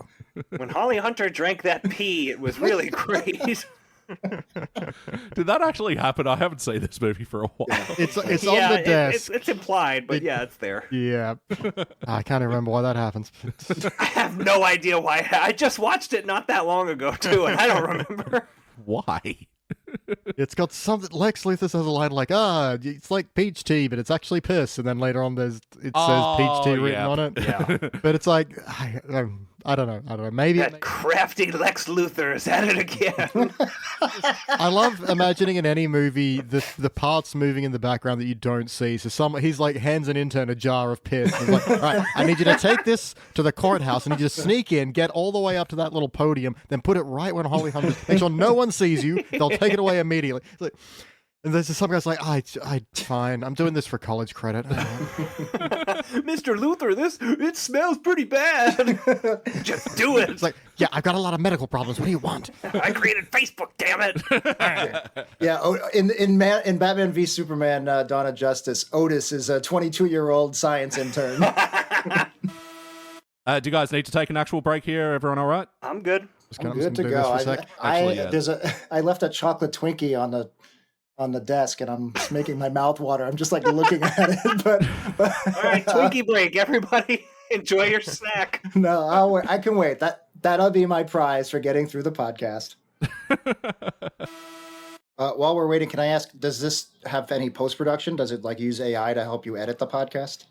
When Holly Hunter drank that pee, it was really great. Did that actually happen? I haven't seen this movie for a while. It's on the desk. It's implied, but it's there. Yeah. I can't even remember why that happens. I have no idea why. I just watched it not that long ago, too, and I don't remember. Why? It's got something. Lex Luthor says a line like, it's like peach tea, but it's actually piss. And then later on, it says peach tea written on it. Yeah. But it's like, I don't know. Maybe that crafty Lex Luthor is at it again. I love imagining in any movie the parts moving in the background that you don't see. So he's like hands an intern a jar of piss. He's like, all right, I need you to take this to the courthouse. I need you to sneak in, get all the way up to that little podium, then put it right when Holly Hunter. Make sure no one sees you. They'll take it away immediately. It's like, and there's just some guy's like, fine. I'm doing this for college credit. Mr. Luthor, it smells pretty bad. Just do it. It's like, yeah, I've got a lot of medical problems. What do you want? I created Facebook, damn it. Yeah, in Batman v Superman, Dawn of Justice, Otis is a 22-year-old science intern. Do you guys need to take an actual break here? Everyone all right? I'm good. I'm good to go. I left a chocolate Twinkie on the desk, and I'm just making my mouth water. I'm just like looking at it. But all right, Twinkie break, everybody. Enjoy your snack. No, I can wait. That'll be my prize for getting through the podcast. While we're waiting, can I ask, does this have any post-production? Does it use AI to help you edit the podcast?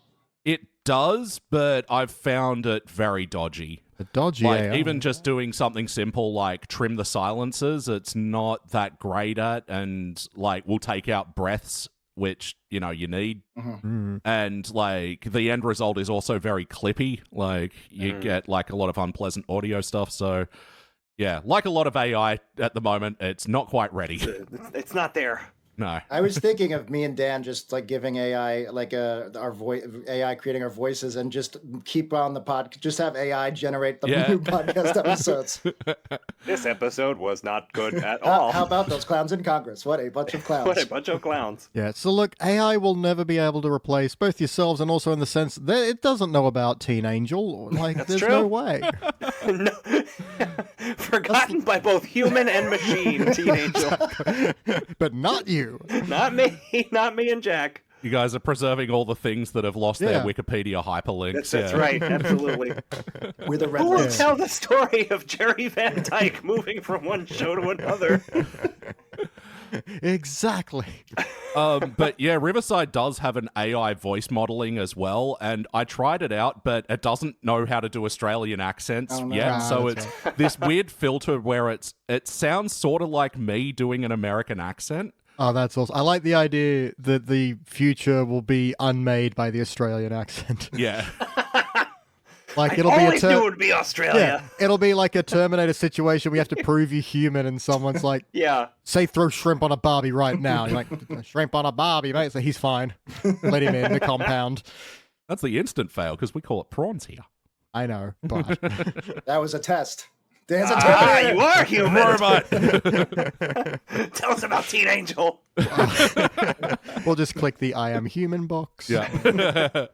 It does, but I've found it very dodgy. Dodgy AI. Even just doing something simple like trim the silences, it's not that great at, and we'll take out breaths, which you need. Mm-hmm. And the end result is also very clippy. You get a lot of unpleasant audio stuff. So yeah, like a lot of AI at the moment, it's not quite ready. It's not there. No. I was thinking of me and Dan just giving AI our voice, AI creating our voices, and just keep on the just have AI generate the new podcast episodes. This episode was not good at all. How about those clowns in Congress? What a bunch of clowns. What a bunch of clowns. Yeah, so look, AI will never be able to replace both yourselves and also in the sense that it doesn't know about Teen Angel. There's true. No way. No. Forgotten by both human and machine, Teen Angel. But not you. Not me and Jack. You guys are preserving all the things that have lost their Wikipedia hyperlinks. That's right, absolutely. We're the red Who will tell the story of Jerry Van Dyke moving from one show to another? Exactly. But yeah, Riverside does have an AI voice modeling as well, and I tried it out, but it doesn't know how to do Australian accents yet. So it's this weird filter where it sounds sort of like me doing an American accent, Oh, that's awesome. I like the idea that the future will be unmade by the Australian accent. Yeah. Like it'll always knew it would be Australia. Yeah, it'll be like a Terminator situation. We have to prove you're human, and someone's like, "Yeah, say throw shrimp on a Barbie right now." And you're like, "Shrimp on a Barbie, mate." So he's fine. Let him in the compound. That's the instant fail because we call it prawns here. I know, but that was a test. Dan's a Terminator. You are human. Robot. Tell us about Teen Angel. We'll just click the I am human box. Yeah.